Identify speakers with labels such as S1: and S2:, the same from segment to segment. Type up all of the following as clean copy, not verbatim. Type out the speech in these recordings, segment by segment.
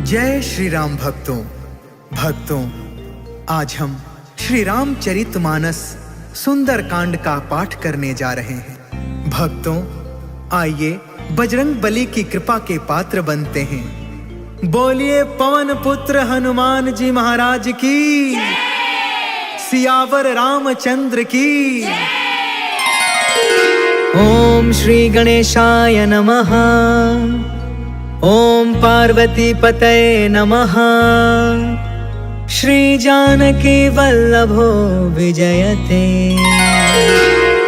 S1: जय श्री राम भक्तों, आज हम श्री रामचरितमानस सुंदर कांड का पाठ करने जा रहे हैं। भक्तों, आइए बजरंग बली की कृपा के पात्र बनते हैं। बोलिए पवन पुत्र हनुमान जी महाराज की, सियावर रामचंद्र की। ओम श्री गणेशाय नमः। ओम पार्वती पतये नमः। श्री जानकी वल्लभो विजयते।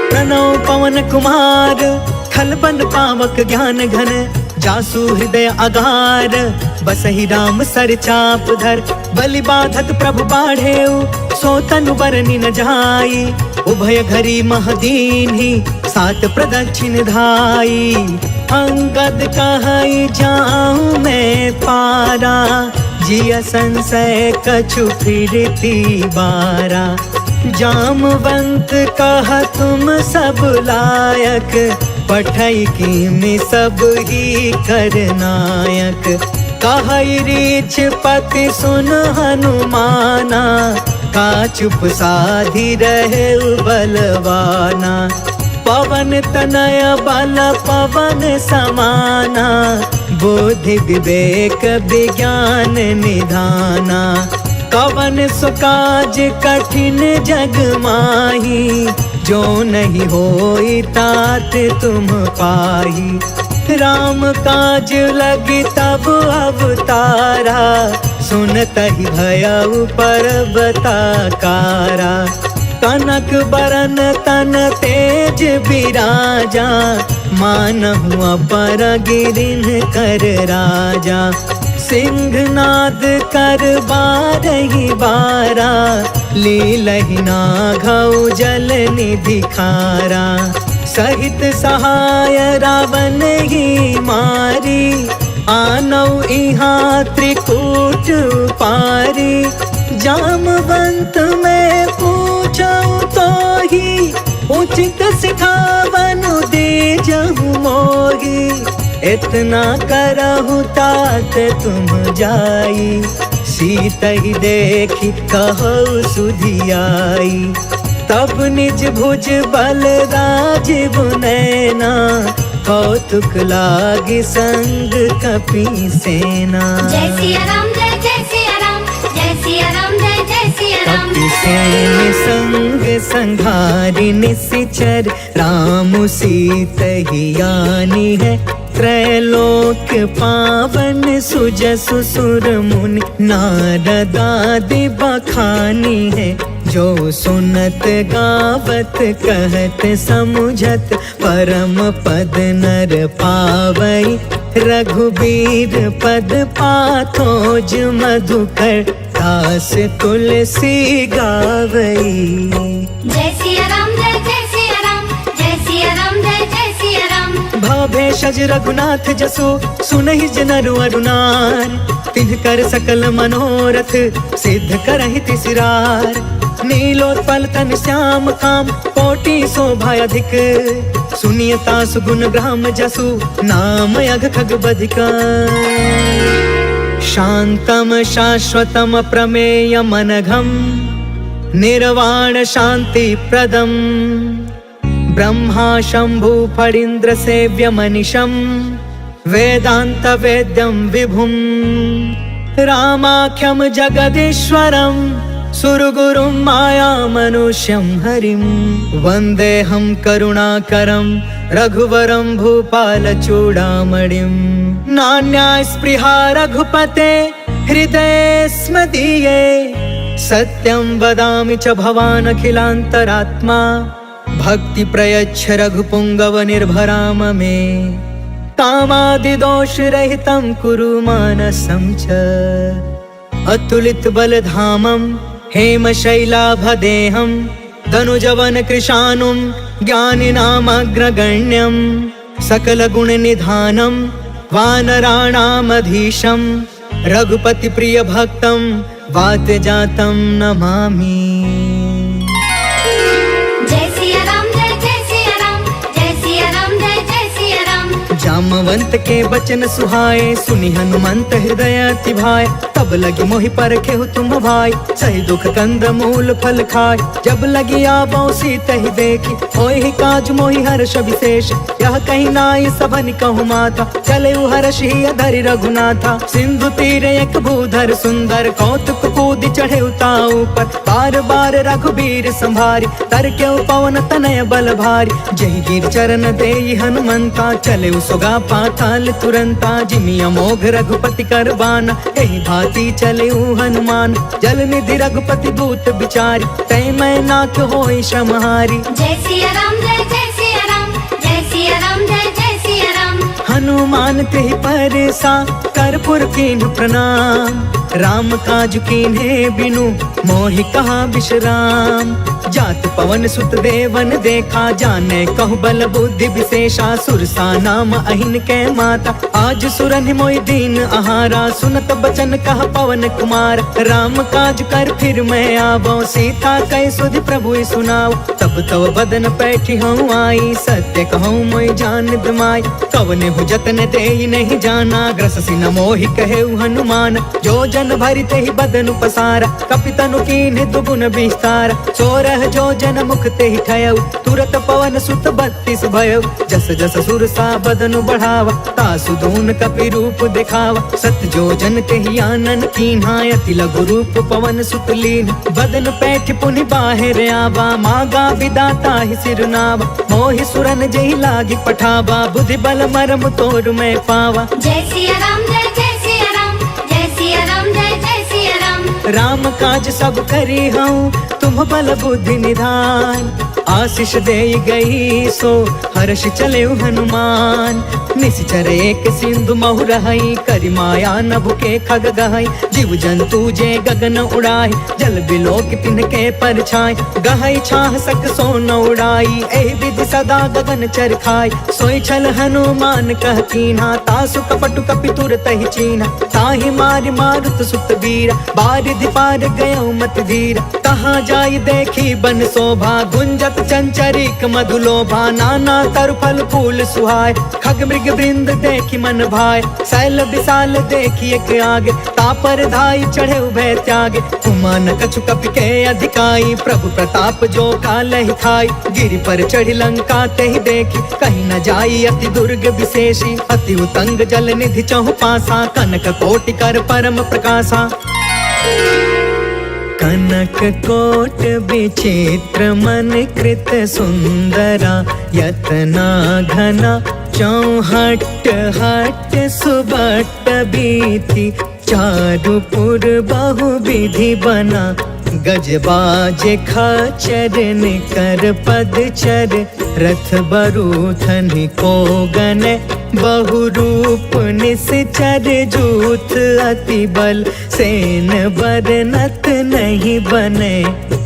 S1: प्रणव पवन कुमार, खलबन पावक ज्ञान घन, जासु हृदय अगार, बसहि राम सर चाप धर। बलि बाधत प्रभु बाढ़ेउ, सो तनु बरनि न जाई। उभय घरी महदीन्हि, सात प्रदक्षिण धाई। अंगद कहई जाऊं मैं पारा, जिया संशय कछु फिरती बारा। जामवंत कहा तुम सब लायक, पठई की में सब ही करनायक। कहई रीछ पति सुन हनुमाना, का चुप साधी रहे बलवाना। पवन तनय बल पवन समाना, बुद्धि विवेक विज्ञान निधाना। कवन सुकाज कठिन जग माही, जो नहीं होई तात तुम पाही। राम काज लगी तब अवतारा, सुनतहि भयउ पर्वताकारा। कनक बरन तन तेज बिराजा, मानहु अपर गिरिन कर राजा। सिंहनाद कर बारहि बारा, लीलहि नाघउ जल निधि खारा। सहित सहाय रावण ही मारी, आनौ इहाँ त्रिकूट पारी। जामवंत में पूछऊ तो ही, उचित सिखावनु दीजहु मोही। इतना करहु तात तुम जाई, सीतहि देखी कहु सुधियाई। तब निज भुज बल राजीव नैना, कौतुक लागी संग कपि सेना।
S2: जय सिया राम, जय जय सिया राम, जय सिया राम, जय जय सिया राम।
S1: कपि सेन संग संघारि निशिचर, राम सीतहि आनी है। त्रैलोक पावन सुजसु सुर मुनि, नारद आदि बखानी है। जो सुनत गावत कहत समुझत, परम पद नर पावई। रघुबीर पद पाथोज मधुकर, दास तुलसी गावई।
S2: जय सिया राम, जय जय सिया राम, जय सिया राम, जय जय सिया राम।
S1: भव भेषज रघुनाथ जसु, सुनहि जनरु अरुनार। तिन्हकर सकल मनोरथ, सिद्ध करहि तिसिरार। नीलोत्पल तन श्याम काम, कोटि शोभा अधिक। सुनियता सुगुण ग्राम जसु, नाम अघ खग बधिका। शांतम शाश्वतम प्रमेय मनघम, निर्वाण शांति प्रदम। ब्रह्मा शंभु फणीन्द्र सेव्य मनिषं, वेदांत वेद्यं विभुं। रामाख्यं जगदीश्वरं, सुरगुरुं माया मनुष्यं हरिं। वन्देऽहं करुणाकरं, रघुवरं भूपाल चूडामणिं। नान्या स्पृहा रघुपते, हृदये स्म दीये। सत्यं वदामि च भवान् अखिलान्तरात्मा। भक्ति प्रयच्छ रघुपुंगव निर्भराम मे। कामादिदोष रहितं कुरु मानसं च। अतुलित बलधामं, हेम शैलाभदेहं। धनुजवन कृशानुं, ज्ञानिनामग्रगण्यं। सकल गुण निधानं, वानराणामधीशं। रघुपति प्रिय भक्तं, वातजातं नमामि।
S2: जय सिया राम, जय जय सिया राम, जय सिया राम, जय जय सिया राम।
S1: नामवंत के बचन सुहाए, सुनी हनुमंत हृदय अति भाए। तब लगी मोहि परखे हो तुम भाई, सही दुख कंद मूल फल खाए। जब लगी आवो सीत ही देखी, होहि काज मोहि हर्ष विशेष। यह कहीं नाई सबन कहु माता, चले हर्ष ही अधरि रघुनाथा। सिंधु तीर एक भूधर सुंदर, कौतुक कूद चढ़े उताऊ पर। बार बार रघुबीर संभारी, तर के पवन तनय बल भारी। जही गिर चरण देई हनुमंता, चले सुगा पाताल तुरंता। जिमि अमोघ रघुपति कर बाना, एहि भांति चले हनुमान। जल निधि रघुपति दूत बिचारी, तै मैं नाथ होई श्रमहारी।
S2: जय सिया राम जय जय सिया राम, जय सिया राम जय जय सिया राम।
S1: हनुमान तेहि परसा, कर्पूर कीन्ह प्रणाम। राम काज कीन्हे बिनु, मोहि कहा विश्राम। जात पवन सुत देवन देखा, जाने कहु बल बुद्धि विशेषा। सुरसा नाम अहिन के माता, आज सुरन मोहि दीन आहारा। सुनत बचन कह पवन कुमार, राम काज कर फिर मैं आवो। सीता कह सुधि प्रभु सुनाओ, तब तव बदन पैठी हूँ आई। सत्य कहूँ मोहि जान दमाई, कवने हु जतन देई नहीं जाना। ग्रस सिन मोहि कहे हनुमान, जो जन भरि तेहि बदन पसारा। कपितनु कीन्ह दुगुन विस्तार, सोरह जो जन मुख तेहि ठयउ। तुरत पवन सुत 32 भयउ, जस जस सुरसा बदनु बढ़ावा। तासु दून कपि रूप दिखावा, सत जो जन तेहि आनन कीन्हा। अति लघु रूप पवन सुत लीन, बदन पैठ पुनि बाहिर आवा। मागा विदाता ही सिरनावा, मोहि सुरन जहि लागी पठावा। बुद्धि बल मरम तोर मैं पावा।
S2: जय सिया राम जय जय सिया राम, जय सिया राम जय जय सिया राम।
S1: राम काज सब करी हूँ, तुम बल बुद्धि निधान। आशीष दे गई सो, हर्ष चले हनुमान। निश्चर एक सिंधु महु रहई, करि माया नभ के खग गहई। जीव जंतु जे गगन उड़ाई, जल बिलोक तिनके परछाई। गहई छाह सक सो न उड़ाई, एहि विधि सदा गगन चर खाई। सोई छल हनुमान कह कीन्हा, तासु कपटु कपि तुरत ही चीन्हा। ताहि मारि मारुत सुत वीरा, बारिधि पार गयो मत धीरा। कहाँ जाई देखी बन शोभा, गुंजत चंचरिक मधुलोभा। नाना तरु फल फूल सुहाय, खग मृग वृंद देखी मन भाय। शैल विशाल देखी एक आगे, तापर धाई चढ़े उभय त्यागे। उमान कछु कपि के अधिकाई, प्रभु प्रताप जो कालहि खाई। गिरि पर चढ़ी लंका तेहि देखी, कहीं न जाई अति दुर्ग विशेषी। अति उतंग जल निधि चहु पासा, कनक कोटि कर परम प्रकाशा। कनक कोट विचित्र मन कृत सुंदरा। यतना घना चौहट हट सुबट बीती। चारुपुर बहु विधि बना, गजबाज खचर निकर पदचर। रथ बरूथन को गन, बहु रूप निश्चर। जूथ अति बल, सेन बरनत नहीं बने।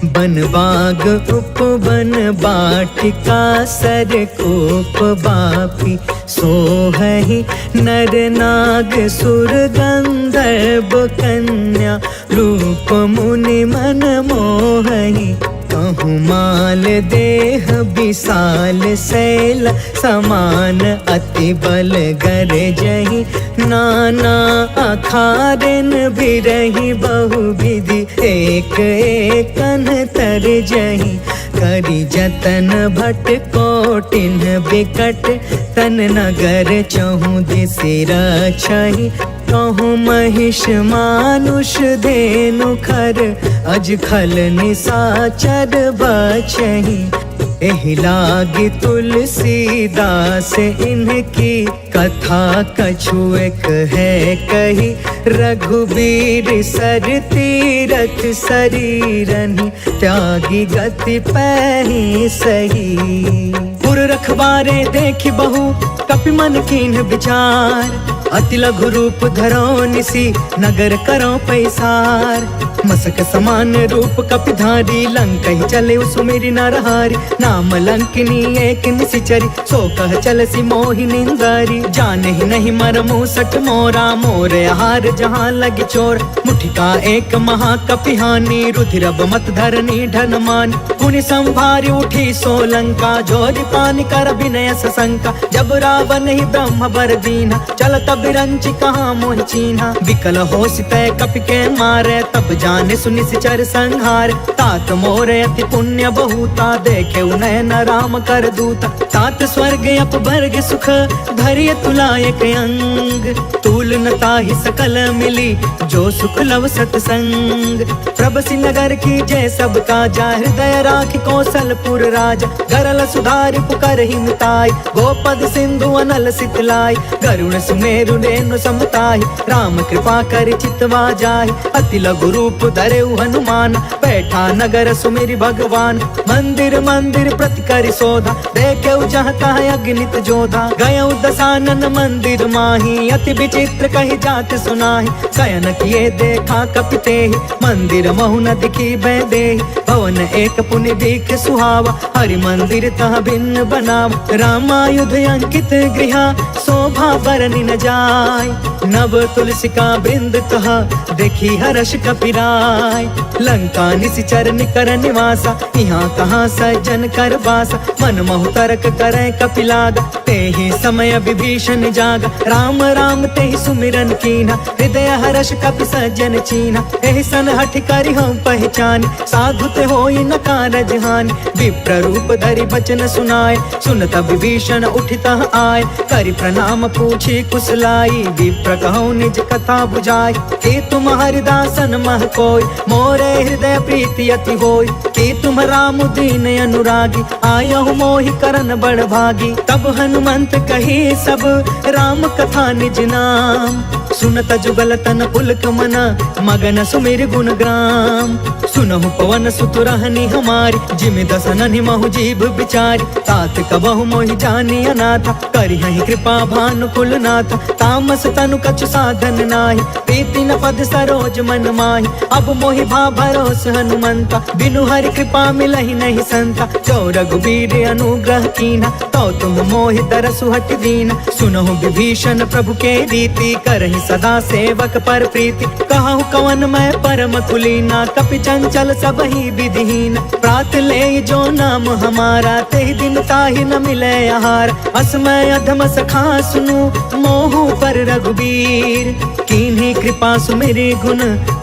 S1: बन बाग उपवन बाटिका, सर कोप बापी। सोहहि नर नाग सुर गंधर्व कन्या। रूप मुनि मन मोहहि, कहूँ माल देह विशाल। शैल समान अति बल गरजहि, नाना अखारन बिरहि। बहु विधि एक एकन तरजहि, करि जतन भट कोटिन बिकट। तन नगर चहु दिसि रक्षहि, कहूँ महिष मानुष धेनु खर। अज खल निसाचर बचहि, एहि लागी तुलसीदास इनकी। कथा कछु एक है कही, रघुबीर सर तीरथ शरीरनि। त्यागी गति पैहि सही, पुर रखवारे देखी बहु कपि मन कीन्ह विचार। अति लघु रूप धरो निसी, नगर करो पैसार। मसक समान रूप कपिधारी, लंकहि चले सुमिरि नरहारी। नाम लंकिनी एक निशिचरी, सो कह चलसी मोहि निंदारी। जाने ही नहीं मरमु सट मोरा, मोर आहार जहाँ लगी चोर। मुठिका एक महाकपिहानी, रुधिरब मत धरनी ढन मानी। पुनि संभारी उठी सो लंका, जोरि पार हानि कर विनय सशंका। जब रावण ही ब्रह्म बर दीना, चलत बिरंची कहाँ मोहि चीन्हा। विकल होश तय कपि के मारे, तब जाने सुनि सिचर संहार। तात मोर अति पुण्य बहुता, देखे नयन राम कर दूता। तात स्वर्ग अपवर्ग सुख, धरिय तुलायक अंग। तूल न ताहि सकल मिली, जो सुख लव सतसंग। प्रभसि नगर की जय सब काजा, हृदय राखि कौशलपुर राजा। गरल सुधारि पुकर ही मिताई, गोपद सिंधु अनल सितलाई। गरुण सुमेरु रेणु समताई, राम कृपा कर चितवा जाहि। अति लघु रूप धरेउ हनुमान, बैठा नगर सुमिरि भगवान। मंदिर मंदिर प्रति करि शोधा, देखेउ जहाँ तहाँ अगणित जोधा। गयउ दसानन मंदिर माही, अति विचित्र कही जात सुनाहि। शयन किए देखा कपि तेहि, मंदिर महु न दिखी बै देहि। भवन एक पुनि दीख सुहावा, हरि मंदिर तह भिन्न बनावा। रामायुध अंकित गृहा, शोभा बरनि न जाय। नव तुलसिका बृंद तह, देखी हर्ष कपिराय। लंका निशिचर निकर निवासा, यहाँ कहाँ सज्जन कर बासा। मन महु तर्क करे कपिलागा, तेहि समय विभीषण जागा। राम राम तेहि सुमिरन कीन्हा, हृदय हर्ष कपि सज्जन चीन्हा। एहि सन हठि करि हम पहचानी, साधु ते होई न कारज हानि। विप्र रूप धरि बचन सुनाए, सुनत विभीषण उठितः आए। करि प्रणाम पूछी कुशलाई, विप्र कहूँ निज कथा बुझाई। कि तुम हरिदासन मह कोई, मोरे हृदय प्रीति अति होई। कि तुम राम दीन अनुरागी, आयहु मोहि करन बड़ भागी। तब हनुमंत कही सब, राम कथा निज नाम। सुनत जुगल तन पुलक मना, मगन सुमिर गुण ग्राम। सुनहु पवन सुत रहनी हमारी, जिमि दसननि महु जीव बिचारी। तात कबहु मोहि जानी अनाथा, करिहहि कृपा भानुकुल नाथा। तामस तनु कछु साधन नाही, प्रीति न पद सरोज मन माही। अब मोहि भा भरोस हनुमंता, बिनु हरि कृपा मिलहि नहीं संता। जो रघुबीर अनुग्रह कीन्हा, तो तुम मोहि दरसु हट दीना। सुनहु विभीषण प्रभु के रीति, करहि सदा सेवक पर प्रीति। कहूँ कवन मैं परम कुलीना, कपि चंचल सब ही विधिहीन। प्रात ले जो नाम हमारा, तेहि दिन ताहि न मिले आहार। असमय अधम सखा सुनु, मोहु पर रघुबीर। कीन्ही कृपा सुमिरि गुण,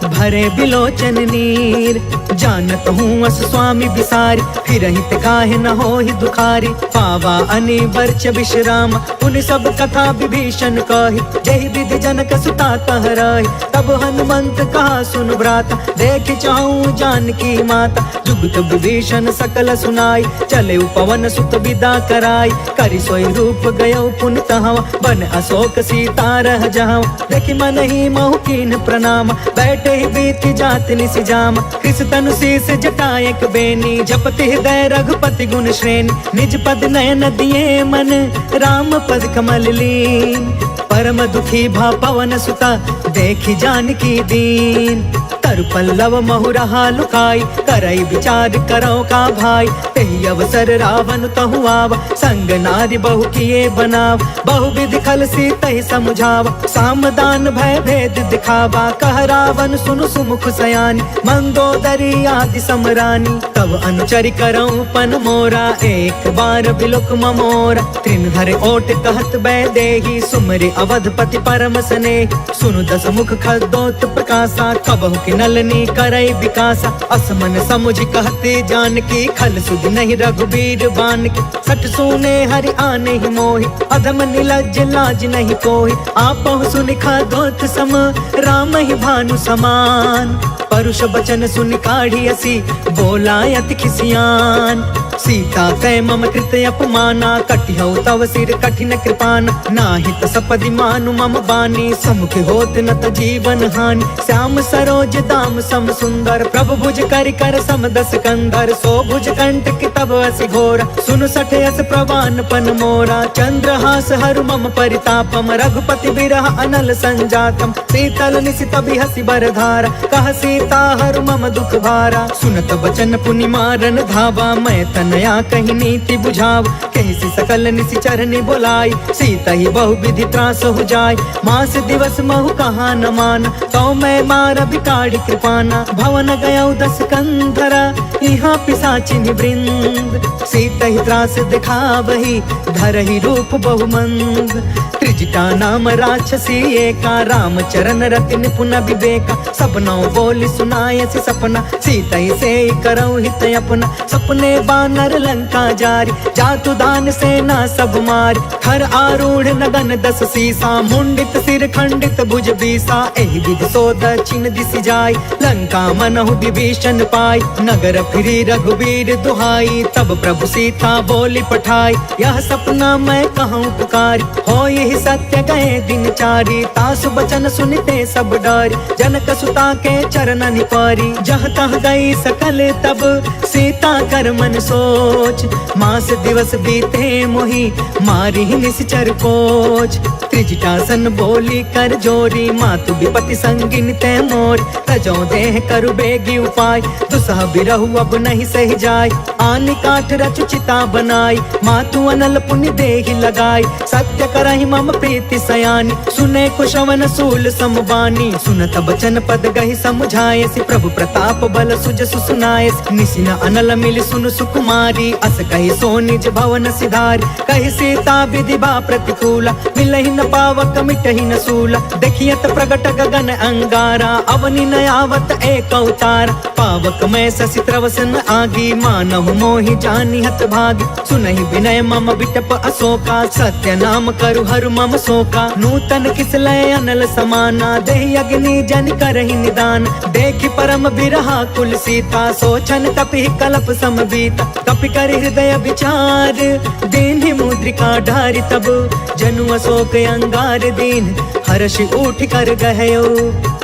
S1: भरे बिलोचन नीर। जानत हूँ अस स्वामी बिसारी, फिरहि ते काहे न होहि दुखारी। पावा अनिवर्च विश्राम, पुनि सब कथा विभीषण कही। जहि विधि जनक सुता कह रही, तब हनुमंत कहा सुन भ्राता। देख चाहूँ जानकी माता, जुगत विभीषण सकल सुनाई। चले पवन सुत विदा कराई, करि सोई रूप गयो पुनि तहवा। बन अशोक सीता रह जहाँ, देखि मन ही महु कीन्ह प्रणाम। बैठे ही बीत जात निसि जामा, कृष तनु शीस जटायक बेनी। जपति हृदय रघुपति गुण श्रेणी, निज पद नयन दिए मन, राम पद कमल लीन। परम दुखी भा पवन सुता, देखि जानकी दीन। तरु पल्लव महु रहा लुकाई, करई विचार करो का भाई। तेहि अवसर रावण तहु आवा, संग नारी बहु किए बनाव। बहु विधि खल सी तहि समुझावा, सामदान भय भेद दिखावा। कह रावण सुनु सुमुख सयानी, मंदोदरी आदि समरानी। तब अनुचरि करऊं पन मोरा, एक बार बिलुक ममोरा। त्रिन धर ओट कहत बै देहि, सुमरि अवधपति परम स्नेह। सुनु दस मुख खदोत प्रकाशा, कबहु कि नलनी करई विकासा। असमन समुझ कहते जानकी, खल सुध नहीं रघुबीर बान की। सठ सुने हरि आने ही मोहि, अधम निलज्ज लाज नहीं कोहि। आपहु सुनि खदोत सम, राम ही भानु समान। परुष बचन सुनि काढ़ी असी, बोला अति खिसियान। सीता कै मम कृत अपमाना, कटिहउ तव सिर कठिन कृपाना। नाहित सपदि मानु मम बानी, समुख होत न त जीवन हानि। श्याम सरोज दाम सम सुंदर, प्रभु भुज करि कर सम दस कंधर। सो भुज कंठ कि तब असि घोर, सुन सठ यस प्रवान पन मोरा। चंद्रहास हरु मम परितापम, रघुपति बिरह अनल संजातम। शीतल निशि तबि हसि बर धारा, कह सीता हरु मम दुख भारा। सुनत बचन पुनि मारन धावा, मैं तन
S3: नया कही नीति बुझाव, कहीं से सकल निशिचर ने बोलाई, सीता ही बहु विधि त्रास हो जाय। मास दिवस महु कहा न मान, तो मैं मार बिकाड़ी कृपाना, भवन गया 10 कंधरा, यहाँ पिशाचिनी वृंद, सीता ही त्रास दिखा वही, धरहि रूप बहुमंद। त्रिजटा नाम राक्षसी एका, राम चरण रति निपुण विवेका, सपनों बोली सुनाय से सपना, सीता ही से करऊ हित अपना। सपने बानर लंका जारी, जातु दान सेना सब मारी, थर आरूढ़ नगन 10 सीसा, मुंडित सिर खंडित भुज बीसा, एहि विधि सो दक्षिण दिशि जाय, लंका मनहु विभीषण पाई, नगर फिरी रघुबीर दुहाई, तब प्रभु सीता बोली पठाई, यह सपना मैं कहूँ पुकारी, हो यही सत्य गए दिन चारी, तासु बचन सुनते सब डरी, जनक सुता के चरण निपारी, जह तह गई सकल तब सीता कर मन सोच, मास दिवस बीते मोहि मारी निश्चर कोच। त्रिजटासन बोली कर जोरी, मातु विपति संगिन ते मोर, तजो देह करु बेगी उपाय, दुसह बिरहु अब नहीं सही जाय, आनि काठ रचु चिता बनाई, मातु अनल पुण्य देहि लगाई, सत्य करहि मम प्रीति सयानी, सुने कुशवन सूल समबानी, सुनत बचन पद गहि समुझाय, सि प्रभु प्रताप बल सुजसु सुनाय, निसिन अनल मिल सुनु सुकुमारी, अस कहि सो निज भवन सिधारी, कहि सीता विधि बा प्रतिकूला, मिलहि न पावक मिटहि न सूला, देखियत प्रगट गगन अंगारा, अवनि न आवत एक अवतार, पावक मैं ससि त्रवसन आगी, मानहु मोहि जानि हत भागी, सुनहि विनय मम बिटप अशोका, सत्य नाम करु हरु मम शोका, नूतन किसलय अनल समाना, देहि अग्नि जन करहि निदान, देखि परम बिरहा कुल सीता, सोचन कपि कलप समबीता, कपि कर हृदय विचार, दीन्हि मुद्रिका ढारि तब, जनु अशोक अंगार दीन, हर्षि उठ कर गहयो,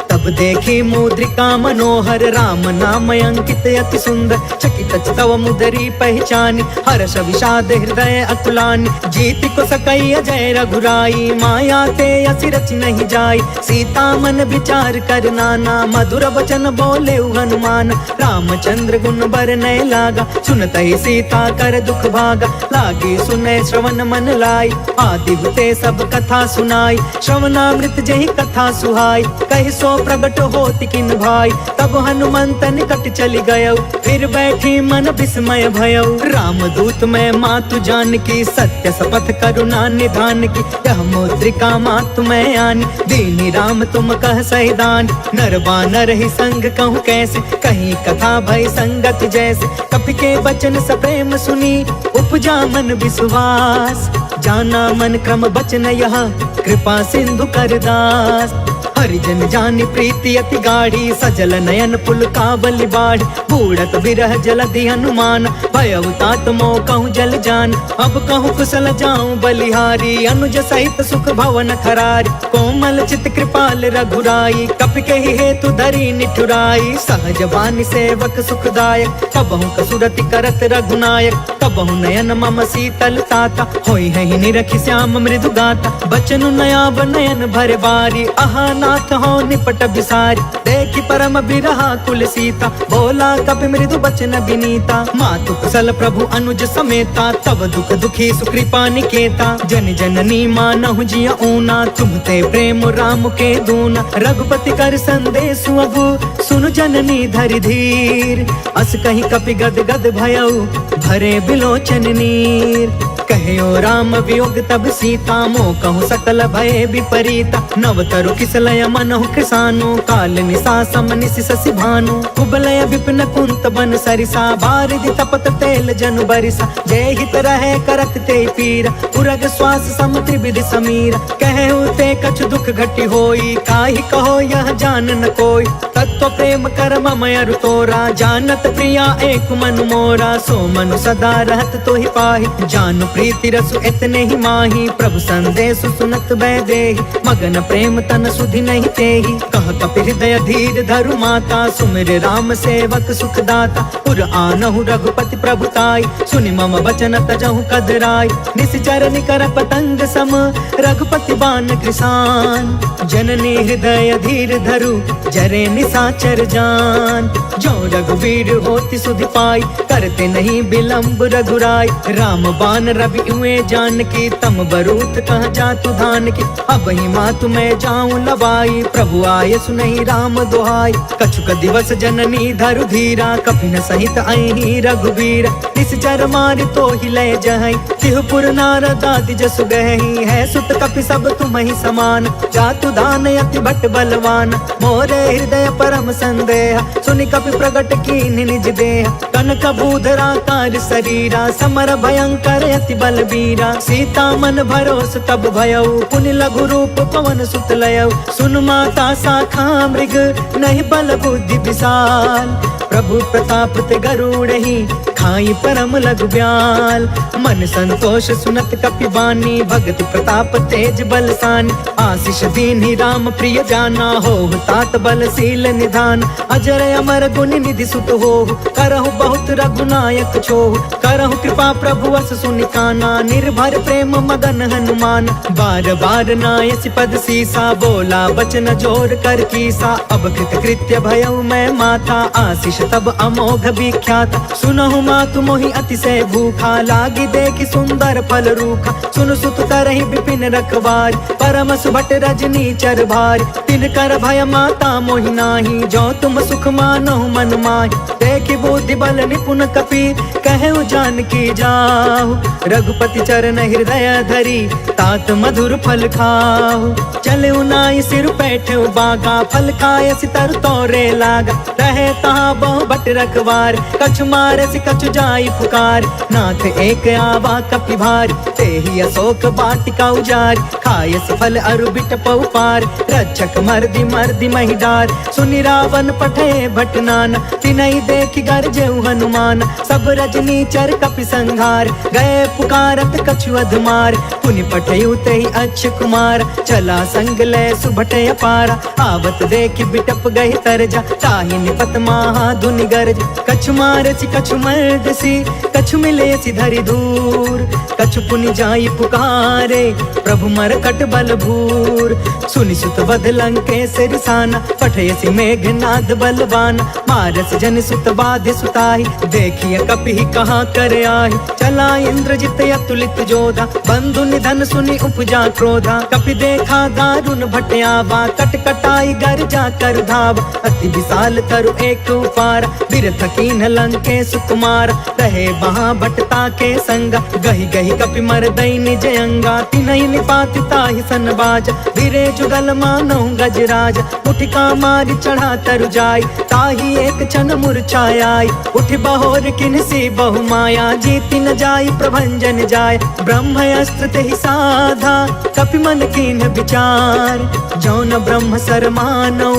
S3: तब देखी मुद्रिका मनोहर, राम नाम अंकित अति सुंदर, चकित तव मुदरी पहचानी, हर्ष विषाद हृदय अकुलानी, जीति को सकई अजय रघुराई, माया ते असि रच नहीं जाई, सीता मन विचार कर नाना, मधुर वचन बोले हनुमान, रामचंद्र गुण बरनय लागा, सुनत ही सीता कर दुख भागा, लागी सुने श्रवण मन लाई, आदि हुते सब कथा सुनाई, श्रवणामृत जही कथा सुहाई, कहि सो प्रगट होति किन भाई, तब हनुमंत निकट चली गयो, फिर बैठी मन विस्मय भयो, राम दूत मैं मातु जान की, सत्य शपथ करुणा निधान की, यह मुद्रिका मातु मैं आनी, दीनी राम तुम कह सहिदान, नर बानर ही संग कहूँ कैसे, कहीं कथा भय संगत जैसे, कपि के वचन सप्रेम सुनी, उपजा मन विश्वास, जाना मन क्रम बचन यह, कृपा सिंधु करदास, हरिजन जानि प्रीति अति गाढ़ी, सजल नयन पुल काबली बाढ़, बूढ़त बिरह जलधि हनुमान, भयउ तात मोह कहूँ जल जान, अब कहूँ कुशल जाऊं बलिहारी, अनुज सहित सुख भवन खरारी, कोमल चित कृपाल रघुराई, कपि कहि हेतु धरी निठुराई, सहज बानी सेवक सुखदायक, कबहु कसुरति करत रघुनायक, कबहु नयन मम शीतल ताता, होई है निरखि श्याम मृदु गाता, बचनु नयाब नयन भर बारी, आहा नाथ हो निपट बिसारी, देखि परम बिरहा कुल सीता, बोला कपि मृदु बचन विनीता, मातु कुशल प्रभु अनुज समेता, तब दुख दुखी सुकृपा निकेता, जन जननी मानहु जिय ऊना, तुम ते प्रेम राम के दूना, रघुपति कर संदेश अगु, सुनु जननी धरि धीर, अस कहीं कपि गद गद भयउ, भरे बिलोचन नीर, कहो राम वियोग तब सीता, मोह कहूँ सकल भय विपरीता, नवतरु किसलय मनहु कृसानु, काल निशा सम निशि शशि भानु, कुबलय विपिन कुंत बन सरिसा, बारिधि तपत तेल जनु बरिसा, जय हित रहे करत ते पीरा, उरग श्वास सम त्रिविधि समीरा, कहु ते कछु दुख घटी होई, काहि कहो यह जान न कोई, तत्व प्रेम कर मम अरु तोरा, जानत प्रिया एक मनु मोरा, सो मनु सदा रहत तो ही पाहि, जानु प्रीति रसु इतने ही माही, प्रभु संदेश सुनत वैदेही, मगन प्रेम तन सुधि नहीं तेही। कह कपि हृदय धीर धरु माता, सुमिर राम सेवक सुखदाता। पुर आनहु रघुपति प्रभुताई, सुनि मम वचन तजहु कदराई। निश्चर निकर पतंग सम, रघुपति बान कृसान। जननी हृदय धीर धरु, जरे निशाचर जान। जो रघुवीर होति सुधि पाई, करते नहीं विलंब रघुराई। राम बान रवि हुए जान की, तम बरूत कह जातु धान की। अब ही मातु मैं जाऊं लवाई, प्रभु आये सुनहि राम दुहाई। कछुक दिवस जननी धरु धीरा, कपिन सहित अहि रघुवीर। निश्चर मारि तो ही लय जहई, तिहुपुर नारद आदि जसु गहई। है सुत कपि सब तुम्हि समान, जातु दान अति भट बलवान। मोरे हृदय परम संदेह, सुनि कपि प्रगट कीन निज देह। कनक बूधरा कार शरीरा, समर भयंकर अति बलबीरा। सीता मन भरोस तब भयउ, पुनि लघु रूप पवन सुत लयउ। सुन माता शाखा मृग, नहीं बल बुद्धि विशाल। प्रभु प्रताप ते गरुड़हि, खाई परम लघु ब्याल। मन संतोष सुनत कपि बानी, भगति प्रताप तेज बलसानी। आशीष दीन्हि राम प्रिय जाना, होहु तात बलशील निधान। अजर अमर गुण निधि सुत होहु, करहु बहुत रघुनायक छोहु। करहु कृपा प्रभु अस सुनि काना, निर्भर प्रेम मगन हनुमान। बार बार नायसि पद सीसा, बोला बचन जोर कर कीसा। अब कृत कृत्य भयउ मैं माता, आशीष तब अमोघ विख्यात। सुनहु मातु मोहि अतिशय भूखा, लागी देखि सुंदर फल रूखा। सुन सुत करहि विपिन रखवार, परम सुभट रजनी चर भार। तिनकर भय माता मोहि नाही, जो तुम सुख मानहु मन माहि। देखि बुद्धि बल निपुण कपि, कहु जानकी जाहु। रघुपति चरण हृदय धरी, तात मधुर फल खाहु। चलउ नाई सिर बैठउ बागा, फल खाय सितर तोरे लागा। रहे तहाँ बहु भट रखवार, कछु मारसि कछु जाई पुकार। नाथ एक आवा कपि भार, तेहि अशोक वाटिका उजारी। खायसि फल अरु बिटपउ पार, रक्षक मर्दि मर्दि महि डार। सुनि रावण पठे भट नाना, तिनहि देखि गरजेउ हनुमान। सब रजनी चर कपि संघार, गए पुकारत कछु अधमार। पुनि पठेउ तेहि अक्ष कुमार, चला संग लय सुभट अपारा। आवत देखि बिटप गहि तरजा, ताहि निपत महा धुनि गरज। कछु मारसि कछु मर्दसि, कछु मिलेसि धरि धूर। कछु पुनि जाई पुकारे, प्रभु मरकट बल भूर। सुनि सुत बध लंकेश रिसाना, पठयसि मेघनाद बलवान। मारस जन सुत बाधे सुताहि, देखिए कपि कहाँ कर आहि। चला इंद्रजित अतुलित जोधा, बंधु निधन सुनि उपजा क्रोधा। कपि देखा दारुण भट आवा, कट कटाई गर जा कर धावा। अति विशाल तरु एक उपार, बिरथ कीन्ह लंकेश कुमार। रहे वहाँ भटता के संगा, गहि गहि कपि मर दई निज अंगा। तिनहि निपाति ताहि सन बाज, वीरे जुगल मानहु गजराज। उठिका मारि चढ़ा तरु जाय, ताहि एक क्षण मूर्छाय। उठि बहोर किन्हसी बहु माया, जीति न जाय प्रभंजन जाय। ब्रह्म अस्त्र तेहि साधा, कपि मन कीन्ह विचार। जौन ब्रह्म सर मानौ,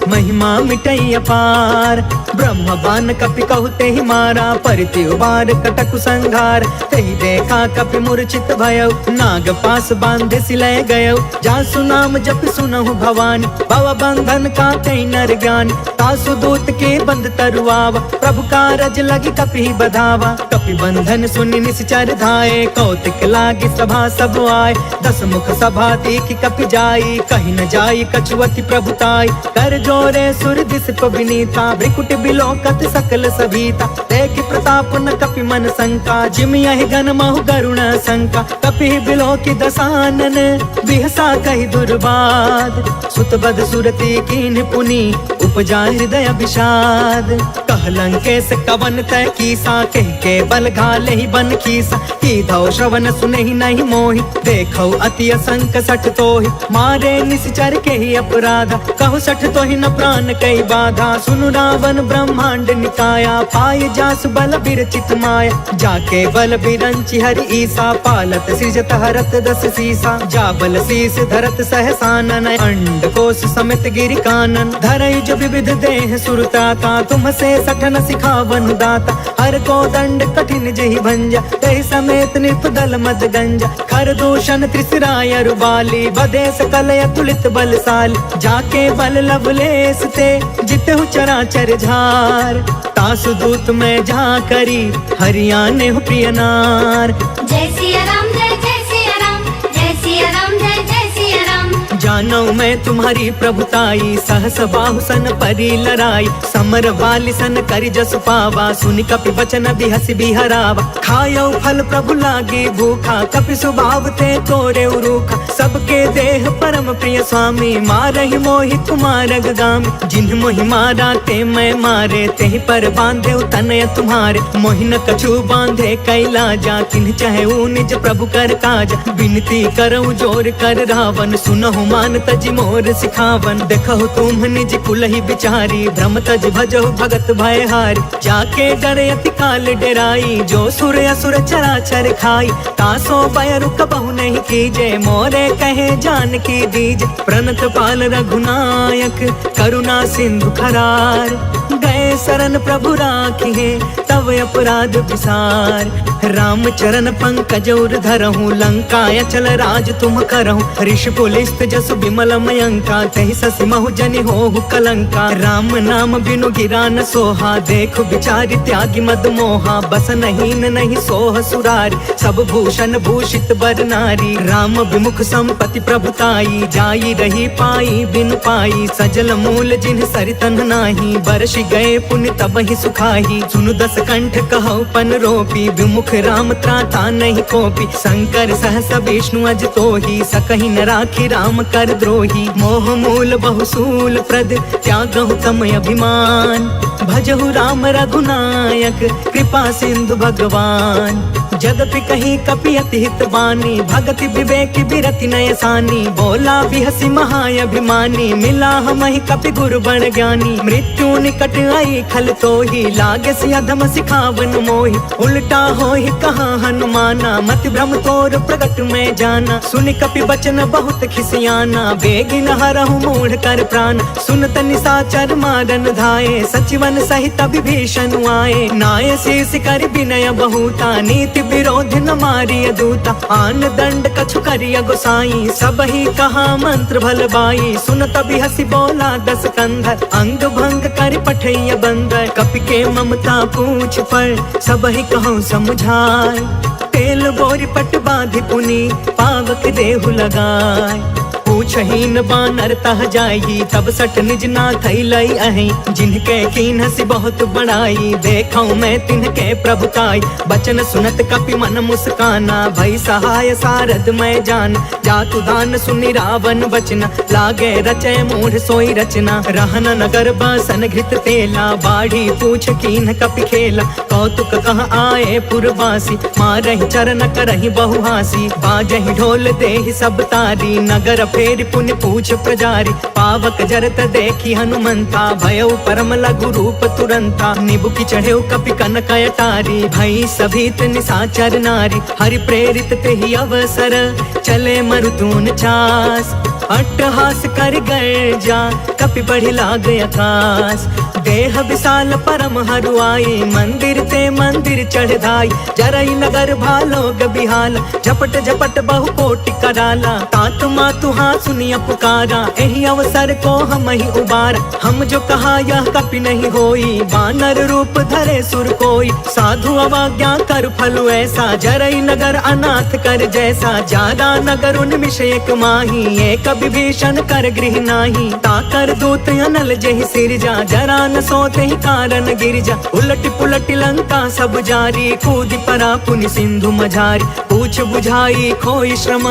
S3: महिमा मिटई अपार। ब्रह्म बान कपि कहु तेहि मारा, परिति उबार कटकु संघार। तेहि देखा कपि मूर्छित भयउ, नाग पास बांधे सिलय गयउ। जासु नाम जपि सुनहु भवानी, भव बंधन काटई नर ज्ञानी। तासु दूत के बंद तरुआवा, प्रभु कारज लगी कपि बधावा। कपि बंधन सुनि निश्चर धाये, कौतिक लागी सभा सब आए। दस मुख सभा देखि कपि जाई, कहि न जाई कछुअति प्रभुताई। कर जोरे सुर दिस विनीता, भ्रिकुट बिलोकत सकल सभीता। देखि प्रताप न कपि मन शंका, जिमियहि घन महु गरुण शंका। कपि बिलोकि दसानन, बिहसा कहि दुर्बाद। सुत बध सुरति कीन्ह पुनि, उपजा हृदय विषाद। कह लंकेश कवन तय कीसा, कहि के बल घाले ही बन खीसा। कीधौ श्रवण सुनहि नहीं मोहि, देखौ अति असंक सठ तोहि। मारे निश्चर के ही अपराधा, कहु सठ तोहि न प्राण कई बाधा। सुनु रावण ब्रह्मांड निकाया, पाय जासु बल बिरचित माया, जाके बल बिरंचि हरि ईसा, पालत सृजत हरत दस सीसा, जा बल शीस धरत सहसानन, अंड कोश समित गिरि कानन, धरई जो विविध देह सुरताता, तुमसे सठन सिखावन दाता, हर को दंड कठिन जहि भंजा, तहि समेत निर्पदल मद गंजा, खर दूषण त्रिसराय रुबाली, बदे सकल अतुलित बलशाली, जाके बल लवलेस ते जितहु चराचर झार, तासु दूत में जा करी हरियाणे हो प्रिय नार।
S2: जय सिया राम जय सिया राम, जय सिया राम जय सिया राम।
S3: जानो मैं तुम्हारी प्रभुताई, सहस बाहु सन परी लराई, समर वाली सन करि जस पावा, सुनि कपि वचन बिहसि बिहरावा, खायो फल प्रभु लागी भूखा, कपि स्वभाव थे तोरे उरूखा, सबके देह परम प्रिय स्वामी, मारहि मोहि कुमार गामी, जिन्ह मोहि मारा ते मैं मारे, तेहि पर बांधे तनय तुम्हारे, मोहि न कछु बांधे कैलाजा, किन्ह चाहे निज प्रभु कर काजा, विनती करऊं जोर कर रावण, सुनहु मान तज मोर सिखावन, देखहु तुम निज कुलहि बिचारी, भ्रम तज भजहु भगत भयहारी, जाके डरे अति काल डेराई, जो सुर असुर चराचर खाई, तासो भय रुक बहु नहीं कीजे, मोरे कहे जान की दीज, प्रणत पाल रघुनायक करुणा सिंधु खरार, गए शरण प्रभु राखिए तब अपराध विसार, राम चरण पंकज उर धरहूँ, लंका अचल राज तुम करहूँ, ऋषि पुलिस्त जसु विमल मयंका, तहि ससि महु जनि होहु कलंका, राम नाम बिनु गिरा न सोहा, देखु बिचारी त्यागी मद मोहा, बस नहीं सोह सुरारी, सब भूषण भूषित बर नारी, राम विमुख संपत्ति प्रभुताई, जाई रही पाई बिनु पाई, सजल मूल जिन्ह सरितन नाही, बरसि गए पुण्य तब ही सुखाही, सुनु दस कंठ कहु पन रोपी, विमुख राम त्राता नहीं कोपी, शंकर सहस विष्णु अज तोही, सकहि न राखी राम कर द्रोही, मोह मूल बहुसूल प्रद त्यागहु तम अभिमान, भजहु राम रघुनायक कृपा सिंधु भगवान, जदपि कहीं कपि अति हित बानी, भगति विवेक बिरति नय सानी, बोला बिहसि महाअभिमानी, मिला हमहि कपि गुरु बड़ ज्ञानी, मृत्यु निकट आई खल तोही, लागे सि अधम सिखावन मोहि, उल्टा होहि कहाँ हनुमाना, मति भ्रम तोर प्रगट में जाना, सुनि कपि बचन बहुत खिसियाना, बेगिन हरहु मूढ़ कर प्राण, सुनत निशाचर मारन धाये, सचिवन सहित विभीषण आए, नाय शीस कर विनय बहुता, नीति विरोध न मारिय दूता, आन दंड कछु करिय गोसाई, सब ही कहा मंत्र भल बाई, सुनत बिहसि बोला दस कंधर, अंग भंग कर पठैय बंदर, कपि के ममता पूछ पर सब ही कहूँ समझाए, तेल बोरी पट बांधि पुनि पावक देहु लगाए, पूछहीन बानर तह जाई, तब सठ निज नाथ लई अहि, जिनके कीन्हसि बहुत बड़ाई, देखऊं मैं तिनके प्रभुताई, बचन सुनत कपि मन मुस्काना, भई सहाय सारद मैं जान, जातु दान सुनि रावण वचना, लागे रचय मूढ़ सोई रचना, रहन नगर बासन घृत तेला, बाढ़ी पूछ कीन्ह कपि खेला, कौतुक कह आए पुरवासी, मारहि चरण करहि बहु हासी, बाजहि ढोल देहि सब तारी, नगर फेर पुण्य पूछ प्रजारी, पावक जरत देखी हनुमंता, भयउ परम लघु रूप तुरंता, निबुकि चढ़ेउ कपि कनक अटारी, भई सभीत निशाचर नारी, हरि प्रेरित तेहि अवसर, चले मरुतून चास, अट्टहास कर गर्जा कपि बढ़ि लाग आकाश, देह विशाल परम हरुआई, मंदिर ते मंदिर चढ़ाई, जरई नगर भालोग बिहाला, झपट झपट बहु कोटि कराला, तात मातु हाँ सुनिया पुकारा, एहि अवसर को हम ही उबारा, हम जो कहा यह कपि नहीं होई, बानर रूप धरे सुर कोई, साधु अवज्ञा कर फलु ऐसा, जरई नगर अनाथ कर जैसा, जादा नगर उन्मिष एक माही, एक विभीषण कर गृह नाही, ताकर दूत अनल जहि सिरजा, जरा न सोते ही कारण गिरजा, उलट पुलट लंका सब जारी, कूदि परा पुनि सिंधु मझारी, पूछ बुझाई खोई श्रम,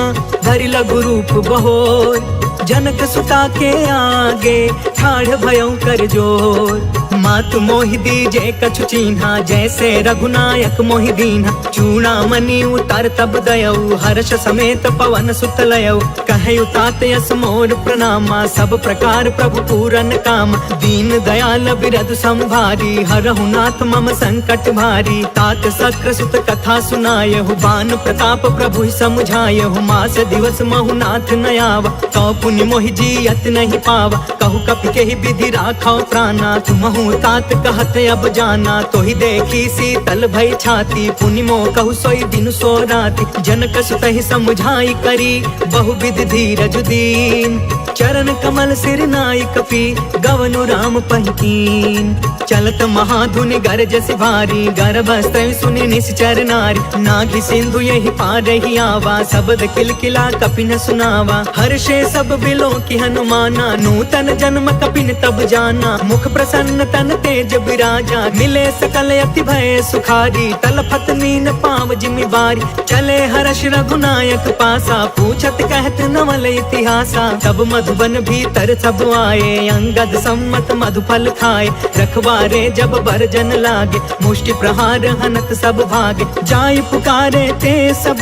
S3: धरि लघु रूप बहोर, जनक सुता के आगे ठाढ़ भयं कर जोर, मातु मोहि दीजे कछु चिन्हा, जैसे रघुनायक मोहि दीन्हा। चूड़ामणि उतार तब दयऊ, हर्ष समेत पवन सुत लयऊ। कहयु तात यस मोर प्रणामा, सब प्रकार प्रभु पूरन काम। दीन दयाल बिरधु संभारी, हरहु नाथ मम संकट भारी। तात सक्र सुत कथा सुनायहु, बान प्रताप प्रभु समुझायहु। मास दिवस महु नाथ न आवा, कौ पुनि मोहि जियत नहीं पावा। कहु कपि केहि विधि राखौ प्राणा, तुमहु तात कहत अब जाना। तोहि देखी शीतल भई छाती, पुनि मोह कहु सोई दिन सो राति। जनक सुतहि समुझाई करी, बहु विधि धीरज दीन। चरण कमल सिर नाई कपि, गवनु राम पहिकीन। चलत महाधुनि गरजसि भारी, गर्भस्त्र सुनि निश्चर नारी। नाघि सिंधु यही पार ही आवा, शब्द किलकिला कपिन सुनावा। हर्षे सब बिलो की हनुमाना, नूतन जन्म कपिन तब जाना। मुख प्रसन्न तन तेज बिराजा, मिले सकल अति भय सुखारी। तलफत नीन पाव जिमि बारी, चले हर्ष रघुनायक पासा। पूछत कहत नवल इतिहासा, तब मधुबन भीतर सब आए। अंगद सम्मत मधुफल खाए, रखवारे जब बरजन लागे। मुष्टि प्रहार हनत सब भागे, जाय पुकारे ते सब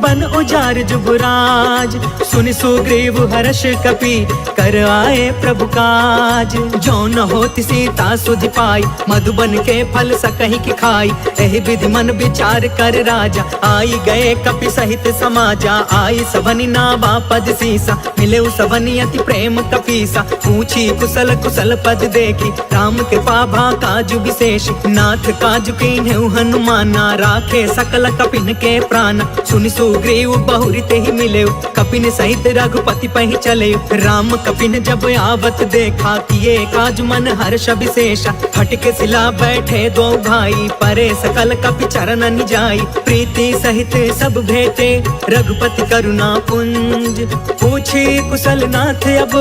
S3: बन उजार जुगराज। सुनि सुग्रीव हर्ष कपि, कर आए प्रभु काज। जो न होति सीता सुधि पाई, मधुबन के फल सकहि की खाई। एहि विधि मन विचार कर राजा, आई गए कपि सहित समाजा। आई सबनि नावा पद सीसा, मिले सबनि अति प्रेम कपीसा। पूछी कुशल कुशल पद देखी, राम कृपा भा काजु विशेष। नाथ काजु कीन्हु हनुमाना, राखे सकल कपिन के प्राण। सुनि सुग्रीव बहुरी तेहि मिलेउ, कपिन सहित रघुपति पहि चलेउ। राम कपिन जब आवत देखा, किए काज मन हर्ष विशेषा। हटके सिला बैठे दो भाई, परे सकल कपि चरण निजाई। प्रीति सहित सब भेटे, रघुपति करुणा पुंज। पूछी कुशल नाथ अब,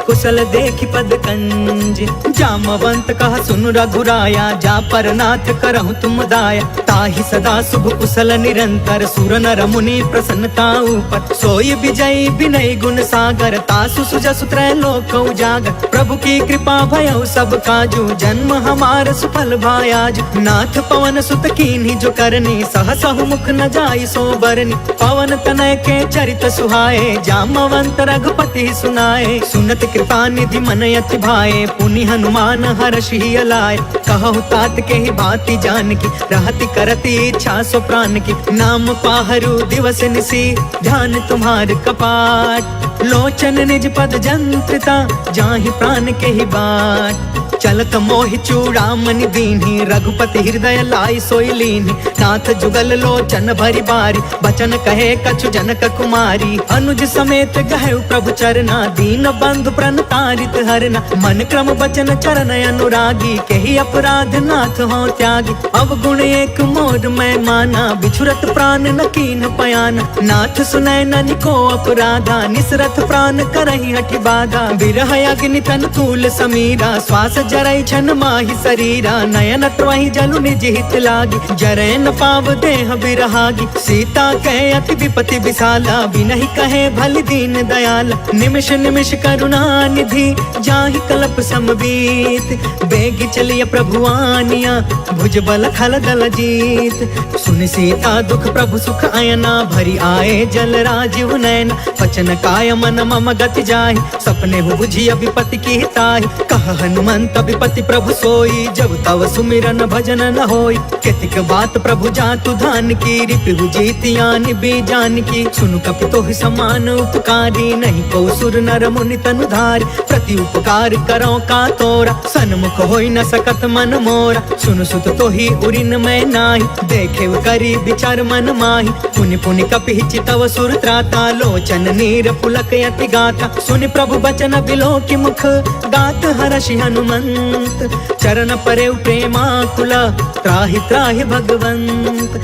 S3: कुशल देखि पद कंज। जामवंत कहा सुन रघुराया, जा पर नाथ करहु तुम दाया। ताहि सदा शुभ कुशल निरंतर, सुर नर मुनि प्रसन्नता ऊपर। सोई विजयी विनय गुण सागर, तासु सुजसु त्रैलोक उजागर। प्रभु की कृपा भयउ सब काजू, जन्म हमार सुफल भायाज। नाथ पवन सुत कीन्ही जो करनी, सहसहु मुख न जाई सो बरनी। पवन तनय के चरित सुहाए, जामवंत रघुपति सुनाए। सुनत कृपा निधि मन अति भाए, पुनि हनुमान हर्षि अलाए। कहु तात के ही भांति जानकी, रहति करति इच्छा सो प्राण की। नाम पाहरु दिवस निसी, ध्यान तुम्हार कपाट। लोचन निज पद जंत्रिता, जाहि प्राण के ही बाट। चलत मोहि चूड़ामणि दीन्ही, रघुपति हृदय लाई सोई लीन्ही। नाथ जुगल लोचन भरि बारी, बचन कहे कछु जनक कुमारी। अनुज समेत गहु प्रभु चरना, दीन बंधु प्रणतारित हरना। मन क्रम बचन चरण अनुरागी, केहि अपराध नाथ हो त्यागी। अवगुण एक मोर मैं माना, बिछुरत प्राण न कीन्ह पयाना। नाथ सुनय ननि को अपराधा, निसरथ प्राण करहि हठि बाधा। बिरह अग्नि तन तूल समीरा, श्वास जरई छन माहि शरीरा। नयन त्वहि जलु निज हित लागी, जरय न पाव देह बिरहागी। सीता कहे अति विपति विशाला, बिनहि कहे भलि दीन दयाला। निमिष निमिष करुणा निधि, जाहि कल्प समबीत। बेगी चलिय प्रभु आनिया, भुज बल खल दल जीत। सुनि सीता दुख प्रभु सुख अयना, भरी आए जल राजीव नयन। वचन काय मन मम गति जाहि, सपने हु बुझिय विपति की ताहि। कह हनुमंत विपति प्रभु सोई, जब तव सुमिरन भजन न होई। केतिक बात प्रभु जातु धान की, रिपु जीतियानि बीजान की। सुनु कपि तोहि समान उपकारी, नहीं को सुर नर मुनि तनु धारी। प्रति उपकार करो का तोरा, सन्मुख होई न सकत मन मोरा। सुनु सुत तोहि उरिन मैं नाही, देखे करी विचार मन माही। पुनि पुनि कपि चितव सुर त्राता, लोचन नीर पुलक यति गाथा। सुनि प्रभु बचन बिलो की मुख, गात हर्षि हनुमंत। चरण परेउ प्रेमाकुला, त्राहि त्राहि भगवंत।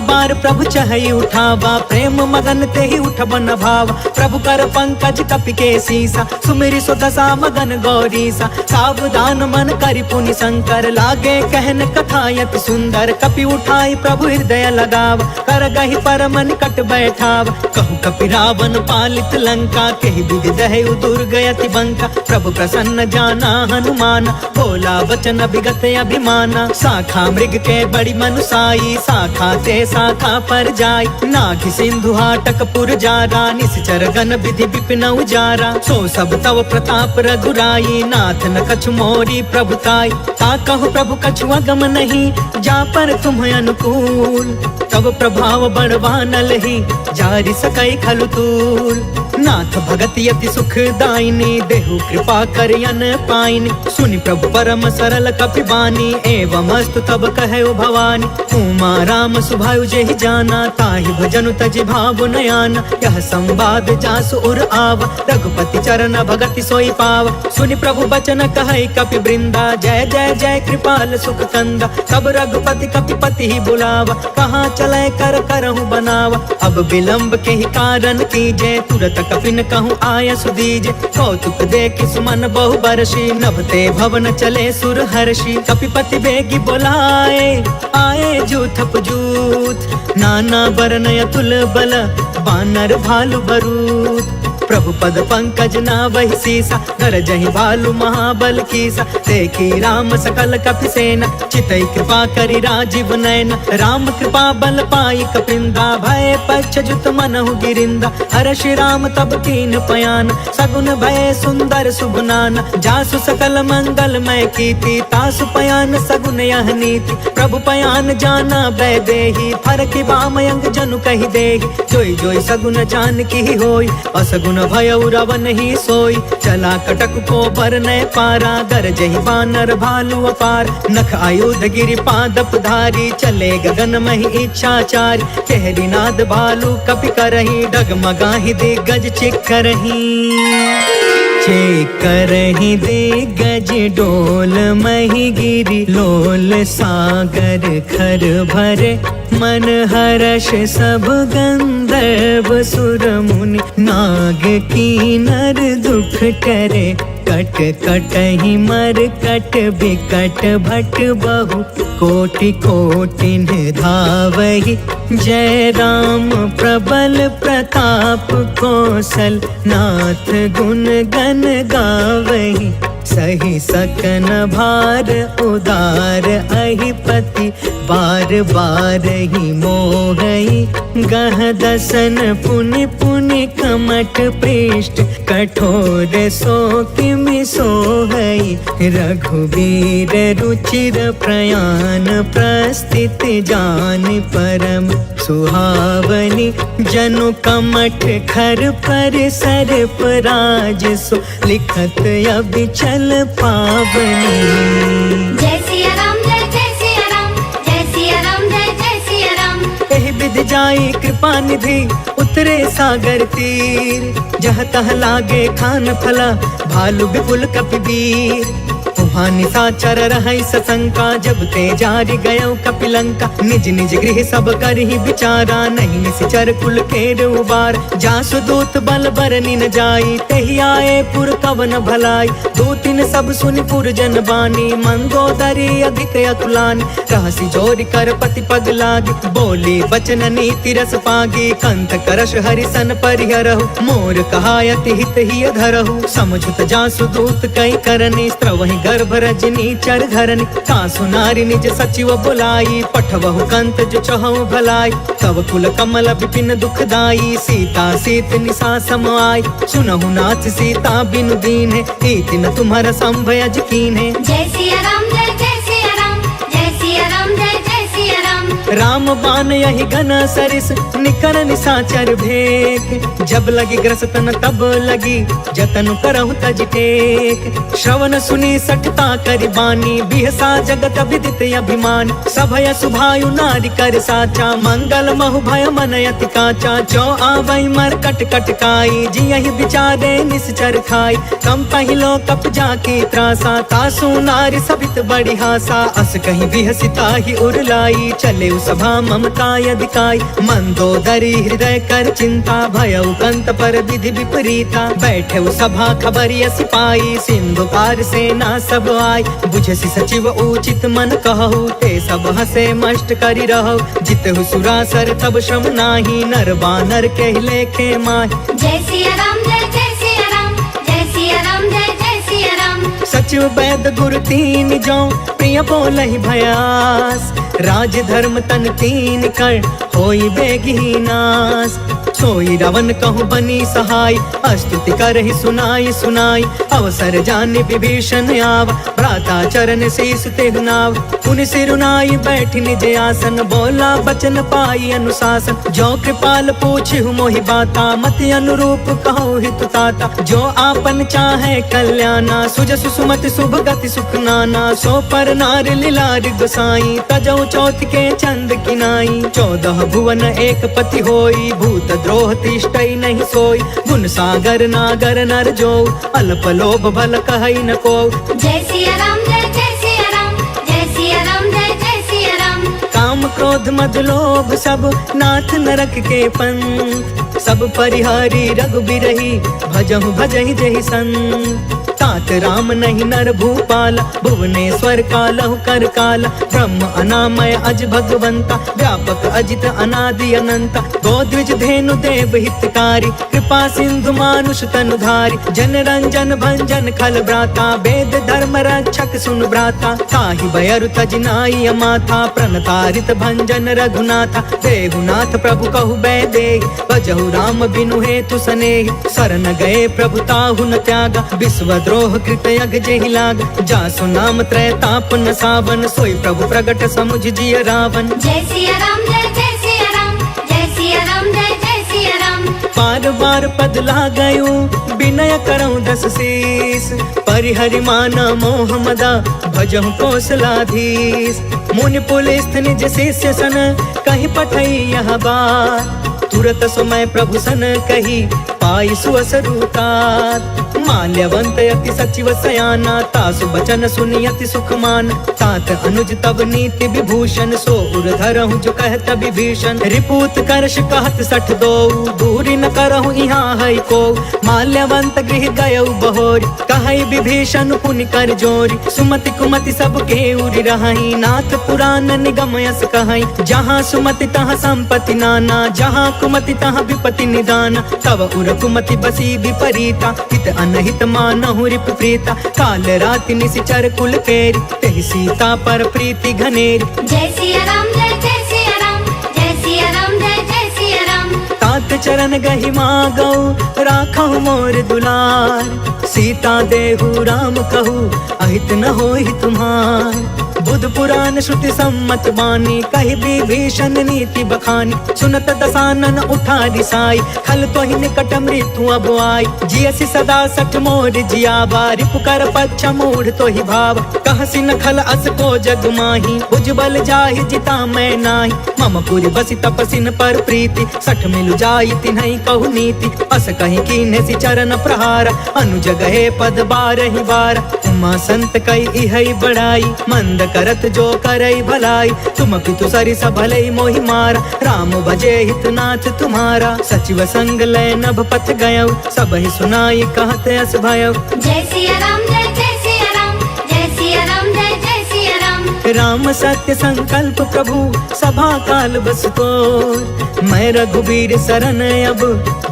S3: बार प्रभु चहई उठावा, प्रेम मगन ते ही उठबन भावा। प्रभु कर पंकज कपि भक्ति के सीसा सुमिरि सो दशा मगन गौरी सा सावधान मन करि पुनि शंकर लागे कहन कथा यति सुंदर कपि उठाई प्रभु हृदय लगाव कर गहि परम निकट बैठाव कहु कपि रावण पालित लंका केहि विधि दहु दुर्ग यति बंका प्रभु प्रसन्न जाना हनुमान बोला वचन विगत अभिमाना शाखा मृग के बड़ी मनुसाई शाखा ते शाखा पर जाय नाघि सिंधु हाटक पुर जारा निश्चर गण विधि विपिन उजारा सो सब तव प्रताप रघुराई नाथ न कछु मोरी प्रभुताई ता कहु प्रभु कछु अगम नहीं जा पर तुम अनुकूल तब प्रभाव बड़वानल ही जारि सकई खलु तूल नाथ भगत यति सुख दायिनी देहु कृपा करियन पाइनी सुनि प्रभु परम सरल कपि बानी एवं अस्तु तब कहे भवानी उमा राम सुभायु जेहि जाना ताहि भजनु तजि भाव नयाना यह संवाद जासु उर आवा रघुपति चरण भगति सोई पावा सुनि प्रभु बचन कहै कपि वृंदा जय जय जय कृपाल सुख कंदा तब रघुपति कपिपति ही बुलावा कहाँ चले कर करहु बनावा अब विलंब के ही कारण कीजे तुरत कपिन कहूँ आय सुदीजे कौतुक देखि सुमन बहु बरसी नभते भवन चले सुर हर्षि कपिपति बेगी बोलाए आए जूथप जूथ नाना बरन अतुल बल बानर भालु बरूद प्रभु पद पंकज नावहि सीसा गरजहि भालु महाबल कीसा देखी राम सकल कपि सेना चितई कृपा करि राजीव नयन राम कृपा बल पाई कपिंदा भय पक्ष जुत मनहु गिरिंदा हर्षि राम तब कीन पयान सगुन भय सुंदर सुगुनान जासु सकल मंगल मय कीर्ति तासु पयान सगुन यह नीति प्रभु पयान जाना बै देहि फरकि बामयंग जनु कहि देहि जोई जोई सगुन जान की होई असगुन भय रावण ही सोई चला कटक को बरने पारा गरजहि बानर भालु अपार नख आयुध गिरि पादप धारी चले गगन महि इच्छाचारी कहरी नाद भालु कपि करही डगमगाहि दिग्गज चिक्करही करही दिग्गज डोल मही गिरी लोल सागर खर भरे मन हर्ष सब गंधर्व सुर मुनि नाग कीनर दुख करे कट कटहि मर कट बिकट भट बहु कोटि कोटि धावहि जय राम प्रबल प्रताप कौशल नाथ गुण गण गावहि सही सकन भार उदार अहिपति बार बार ही मोहई गह दसन पुनि पुनि कमट पृष्ठ कठोर सो किमि सोहई रघुवीर रुचिर प्रयाण प्रस्थित जान परम सुहावनी जनु कमठ खर पर सर्प राज सो लिखत अबिचल पावनी
S2: जय सिया राम जय सिया राम जय सिया राम जय सिया राम
S3: एहि विधि जाई कृपा निधि उतरे सागर तीर जह तह लागे खान फला भालु विपुल कपिवीर वहाँ निशाचर रहै सशंका जब ते जारि गयो कपिलंका निज निज गृह सब करहि विचारा नहीं निश्चर कुल केर उबार जासु दूत बल बरनि न जाई तेहि आए पुर कवन भलाई दो तीन सब सुनि पुर जन बानी मंदोदरी अधिक अकुलानी रहसी जोरि कर पति पग लागी बोली वचन नीति रस पागी कंठ करश हरिसन परिहरहु मोर कहायति हित ही धरहु समझुत जासु दूत कई करनी स्त्रवहि गर्भ रजनी चर घरनी तासु नारी निज सचिव बुलाई पठवहु कंत जो चहु भलाई तव कुल कमल विपिन दुखदाई सीता सीत निशा सम आई सुनहु नाथ सीता बिनु दीन है इति न तुम्हारा संभयज कीन है
S2: जय सिया राम जय सिया राम जय सिया राम जय सिया राम
S3: राम बान यही घन सरिस निकर निशाचर भेक जब लगी ग्रस्तन तब लगी जतन करहु तज टेक श्रवण सुनी सठता करि बानी बिहसा जगत विदित अभिमान सभय सुभायु नारी कर साचा मंगल महु भय मन अति काचा जो आवै मर कट कटकाई जियहि विचारे निश्चर खाई कम पहिलो कप जाकी त्रासा तासु नारी सबित बड़ी हासा अस कहीं बिहसिता ही उरलाई चले सभा ममता यदिकाय मंदोदरी हृदय कर चिंता भयउ कंत पर विधि विपरीता बैठे सभा खबरिया सिपाही सिंधु पार सेना सब आय बुझसी सचिव उचित मन कहु ते सब हसे मष्ट करी रहो जितहु सुरासर तब श्रम नाही नर बानर के लेखे माय
S2: जय सिया राम जय जय सिया राम जय सिया राम जय जय सिया राम
S3: सचिव वैद गुरु तीन जो प्रिय बोलहि भयास राज धर्म तन तीन कर होई बेगी नास सोई रावण कहूँ बनी सहाय अस्तुति करहि सुनाई सुनाई अवसर जाने विभीषण आव भ्राता चरण शीस तेहु नाव पुनि सिरुनाई बैठि निज आसन बोला बचन पाई अनुशासन जो कृपाल पूछहु मोहि बाता मति अनुरूप कहु हितु ताता जो आपन चाहे कल्याणा सुजसु सुमति शुभ गति सुख नाना सो पर नार लीलार गोसाई तजौ चौथ के चंद किनाई 14 भुवन एक पति होई भूत द्रोह तिष्ठई नहीं सोई गुण सागर नागर नर जो अल्प लोभ भल कहई न को
S2: जय सिया राम जय जय सिया राम जय सिया राम जय जय सिया राम
S3: काम क्रोध मद लोभ सब नाथ नरक के पंथ सब परिहारी रघुबीरहि भजहु भजहि जहि संत तात राम नहीं नर भूपाल भुवनेश्वर कालहु कर काल ब्रह्म अनामय अज भगवंता व्यापक अजित अनादि अनंत गोद्विज धेनु देव हितकारी कृपा सिंधु मानुष तनुधारी जन रंजन भंजन खल भ्राता वेद धर्म रक्षक सुन भ्राता ताहि बयरु तजनाई अमाथा प्रणतारित भंजन रघुनाथा देहुनाथ प्रभु कहु बैदे भजहु राम बिनु हेतु सनेहि शरण गए प्रभु ताहु न त्यागा विश्व द्रोह कृत यग जेहि लाग जासु नाम त्रय ताप न सावन सोई प्रभु प्रगट समुझ जिय रावण
S2: जय सिया राम जय जय सिया राम जय सिया राम जय जय सिया राम
S3: बार बार पद लागयु विनय करऊं 10 शीस परिहरि माना मोह मदा भजहु कौशलाधीश मुनि पुलिस निज शिष्य सन कहीं पठई यह बात तुरत समय प्रभु सन कही पाई सुअसरुतात माल्यवंत यति सचिव सयाना तासु बचन सुनियति सुखमान तात अनुज तब नीति विभूषण सो उर धरहु जो कहत विभीषण रिपूत करश कहत 62 दूरी न करहु यहाँ है को माल्यवंत गृह गयउ बहोरी कहई विभीषण पुनि कर जोरी सुमति कुमति सब के उरि रहई नाथ पुराण निगम यस कहई जहाँ सुमति तहाँ संपत्ति नाना जहाँ कुमति तहाँ विपत्ति निदान तब उर कुमति बसी विपरीता हित अनहित मानहु रिप प्रीता काल राति निशिचर कुल केरी तेहि सीता पर प्रीति घनेरी
S2: जय सिया राम जय जय सिया राम जय सिया राम जय जय सिया राम
S3: तात चरण गहि मागौ राखहु मोर दुलार सीता देहु राम कहू अहित न होहि तुम्हार बुध पुराण श्रुति सम्मत बानी कहि विभीषण नीति बखानी सुनत दसानन उठा दिसाई खल तो ही निकट मृत्यु अब आई जियसि सदा सठ मोर जियाबा रिपुकर पच्छ मूढ़ तो ही भाव कहसि न खल अस को जग माही उज्बल जाहि जिता मैं नाही मम पुरि बसि तपसिन पर प्रीति सठ मिलु जाई तिन्हई कहु नीति अस कहीं कीन्हे सि चरण प्रहार अनुज गहे पद बारहि बार उमा संत कई इहई बढ़ाई मंद करत जो करई भलाई तुम पितु सरि सबलई मोहि मारा राम भजे हितनाथ तुम्हारा सचिव संग लय नभ पथ गयौ सब ही सुनाई कहत अस भयौ
S2: जय सिया राम जय जय सिया राम जय सिया राम जय जय सिया राम
S3: राम सत्य संकल्प प्रभु सभा काल बस को मैं रघुबीर शरण अब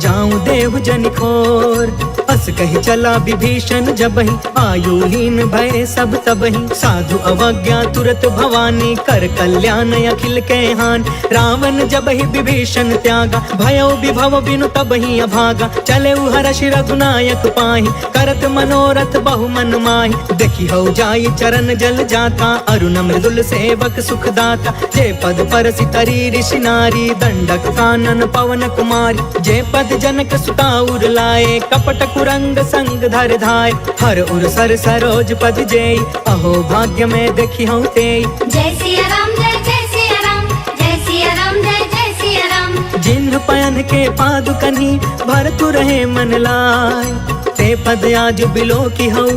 S3: जाऊं देव जन खोर अस कही चला विभीषण जबहि आयुहीन भय सब तबहि साधु अवज्ञा तुरत भवानी कर कल्याण अखिल के हान रावण जबहि विभीषण त्यागा भयो विभव बिनु तबहि अभागा चले हर्ष रघुनायक पाहि करत मनोरथ बहु मन माहि देखी हो जाई चरण जल जाता अरुण मृदुल सेवक सुखदाता जे पद पर सितरी ऋषि नारी दंडक कानन पवन कुमारी जे पद जनक सुताउर लाए कपट कुरंग संग धर धाय हर उर सर सरोज पद जेय अहो भाग्य में देखी हूँ ते
S2: जय सिया राम जय जय सिया राम जय सिया राम जय जय सिया राम
S3: जिन्ह पयन के पादुकनी भरतु रहे मन लाय ते ते पद आज बिलो की हऊ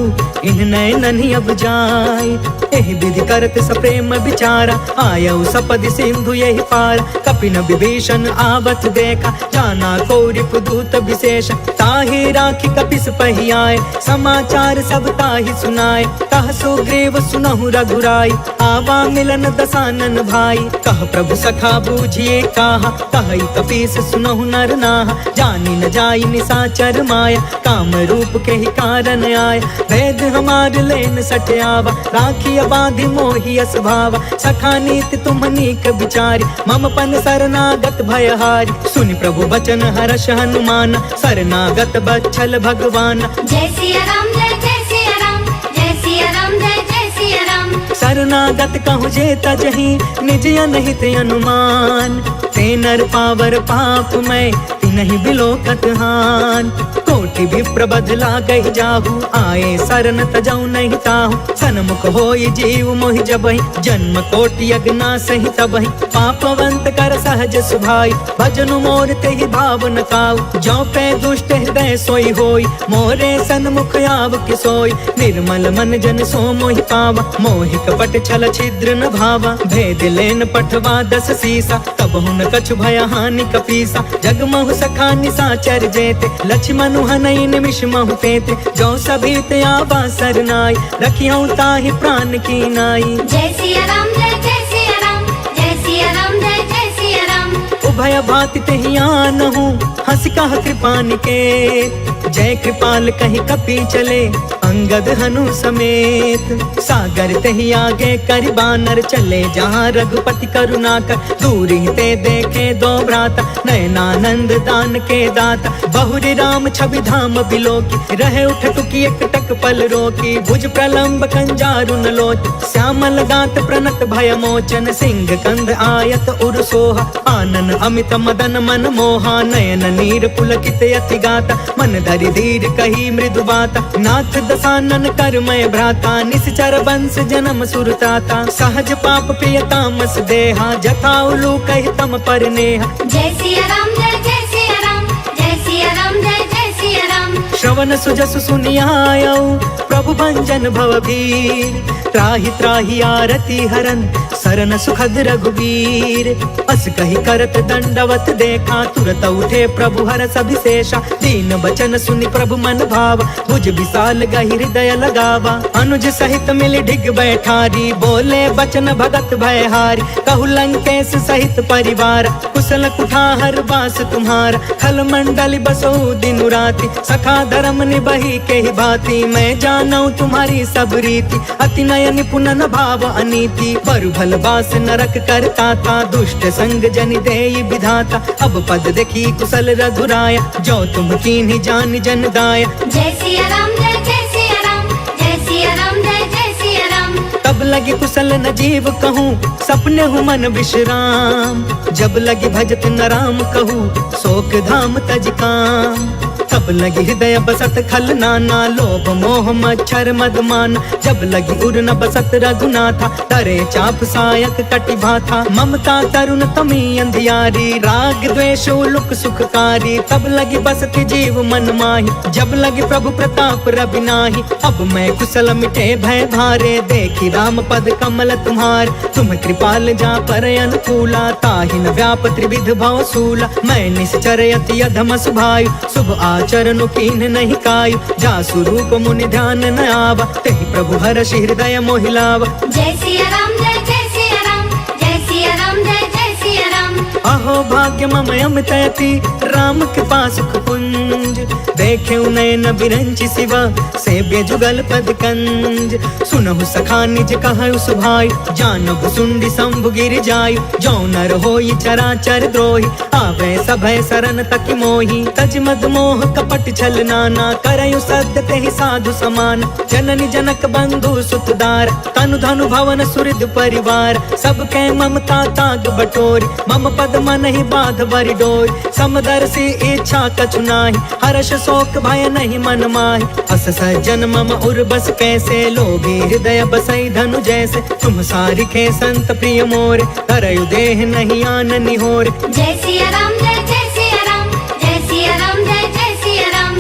S3: इन नयन ही अब जाय। एहि विधि करत सप्रेम विचारा आयऊ सपदि सिंधु यही पार। कपिन विभीषण आवत देखा जाना कौरिप दूत विशेष। ताहि राखी कपिस पहियाए समाचार सब ताहि सुनाए। कह सुग्रीव सुनहु रघुराई आवा मिलन दसानन भाई। कह प्रभु सखा बूझिए काहा कहि कपीस सुनहु नर नाहा। जानी न जाई निसाचर माया काम रूप के ही कारण आया। वेद हमार लेन सटयावा राखी बाधि मोहि अस भावा। सखा नीति तुम नीक विचारी मम पन शरणागत भयहारी। सुनि प्रभु बचन हर्ष हनुमान शरणागत बच्छल भगवान।
S2: जय सिया राम जय सिया राम जय सिया राम जय सिया राम।
S3: शरणागत कहु जे तजहि निज अनहित अनुमान। ते नर पावर पाप मैं तिनहि बिलोकत हान। कोटि विप्र बदला गहि जाहु आए शरण तजौ नहीं ताहु। सन्मुख होई जीव मोहि जबहि जन्म कोटि अगना सहि तबहि। पापवंत कर सहज सुभाई भजनु मोर तेहि भाव न काऊ। जो पे दुष्ट हृदय सोई होई मोरे सन्मुख आव किसोई। निर्मल मन जन सो मोहि पावा मोहि कपट छल छिद्र न भावा। भेद लेन पठवा दस सीसा तब हुन कछु भय हानि कपीसा। जगमहु सखा निसाचर जेते लक्ष्मण हनई निमिष महु तेते। जो सभीत आवा सरनाई रखियौ ताहि प्राण की नाई।
S2: जय सिया राम जय सिया राम जय सिया राम जय सिया राम।
S3: उभय भाति तेहि आनहु हंस कह कृपा निकेत। जय कृपाल कहि कपि चले अंगद हनु समेत। सागर तेहि आगे करि बानर चले जहाँ रघुपति करुणा कर। दूर ही ते देखे दो भ्राता नयनानंद दान के दाता। बहुरी राम छवि धाम बिलोकी रहे उठ टुकी एक टक पल रोकी। भुज प्रलंब कंजारुन लोच श्यामल गात प्रणत भय मोचन। सिंह कंध आयत उर सोहा आनन अमित मदन मन मोहा। नयन नीर पुलकित अति गाता मन धरि धीर कही मृदु बाता। नाथ दसानन कर मैं भ्राता निश्चर वंश जन्म सुरताता। सहज पाप प्रिय तामस देहा जथा उलू कहि तम पर नेहा।
S2: जय सिया राम जय सिया राम जय सिया राम जय सिया राम।
S3: श्रवण सुजसु सुनियायऊ प्रभु भंजन भवभीर। त्राहि त्राहि आरती हरन सरन सुखद रघुबीर। अस कहि करत दंडवत देखा तुरत उठे प्रभु हरष अभिषेषा। दीन बचन सुनि प्रभु मन भावा भुज विशाल गहि हृदय लगावा। अनुज सहित मिल ढिग बैठारी बोले बचन भगत भयहारी। कहु लंकेश सहित परिवार कुशल कुठार बास तुम्हारा। खल मंडल बसो दिन राति सखा धर्म निबही के ही भांति। मैं जानऊ तुम्हारी सब रीति अति नय निपुण न भाव अनीति। पर भल बास नरक करता था दुष्ट संग जनि देई विधाता। अब पद देखी कुशल रघुराया जो तुम कीन्ही जान जन दाया।
S2: जय सिया राम जय सिया राम जय सिया राम जय सिया राम।
S3: तब लगी कुशल न जीव कहूँ सपने हूँ मन विश्राम। जब लगी भजत न राम कहूँ शोक धाम तज काम। तब लगी हृदय बसत खल नाना लोभ मोह मच्छर मदमान। जब लगी उर न बसत रघुनाथा तरे चाप सायक कटि भाथा। ममता तरुण तमी अंधियारी राग द्वेष उलुक सुखकारी। तब लगी बसत जीव मन माही जब लगी प्रभु प्रताप रवि नाही। अब मैं कुशल मिटे भय भारे देखी राम पद कमल तुम्हार। तुम कृपाल जा पर अनुकूला ताहि न व्याप त्रिविध भव सूला। मैं निश्चर अति अधम सुभायु शुभ आचरण कीन नहीं कायु। जा स्वरूप मुनि ध्यान न आवा तेहि प्रभु हर्ष हृदय मोहिलावा।
S2: जय सिया राम जय सिया राम जय सिया राम जय सिया राम।
S3: अहो भाग्य मम अमित अति राम कृपा सुख पुंज। देखे नयन बिरंचि शिवा सेव्य जुगल पद कंज। सुनहु सखा निज कहु सुभाई जानहु सुंडी शंभु गिर जायु। जो नर होई चराचर द्रोही आवे सभय शरण तकि मोही। तज मद मोह कपट छल नाना करयु सत्य तेहि साधु समान। जननी जनक बंधु सुतदार तनु धनु भवन सुहृद परिवार। सबके ममता ताग बटोरी मम पद मन ही बाध बरि डोरी। समदर्शी इच्छा कछु नाही हर्ष शोक भय नहीं मन माहि। अस सज्जन मम उर बस कैसे लोभी हृदय बसई धनु जैसे। तुम सारिखे संत प्रिय मोरे करयु देह नहीं आन निहोरे।
S2: जय सिया राम जय सिया राम जय सिया राम जय सिया राम।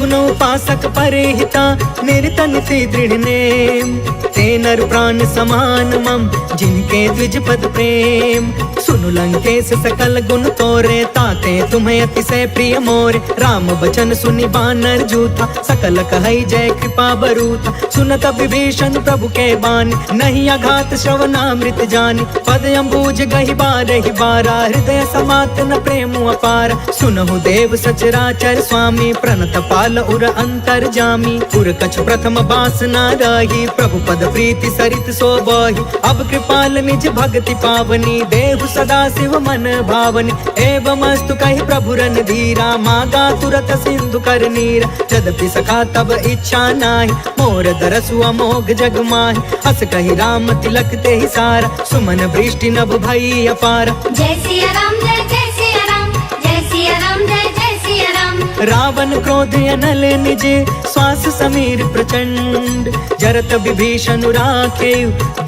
S3: प्रभु न उपासक परिहिता निर्तन ते दृढ़ नेम ते नर प्राण समान मम जिनके द्विज पद प्रेम सुनु लंकेश सकल गुण तोरे ताते तुम्हें अतिशय प्रिय मोरे राम बचन सुनि बानर जूथा सकल कहई जय कृपा बरूथा सुनत विभीषण प्रभु के बानी नहीं अघात श्रवणामृत जानी पद अम्बुज गहि बारहि बारा हृदय समात न प्रेम अपार सुनहु देव सचराचर स्वामी प्रणत पाल उर अंतर जामी उर कछ प्रथम बासना रही प्रभु पद प्रीति सरित सोबहि अब कृपाल निज भक्ति पावनी देहु सदा शिव मन भावनी एवं अस्तु कहि प्रभु रन धीरा मागा तुरत सिंधु कर नीरा यद्यपि सखा तब इच्छा नाही मोर दरसु अमोघ जग माहि हस कहि राम तिलक ते ही सारा सुमन वृष्टि नभ भई अपार
S2: जय सिया राम जय जय सिया राम जय सिया राम जय जय सिया राम
S3: रावण क्रोध अनल निज श्वास समीर प्रचंड जरत विभीषण राखे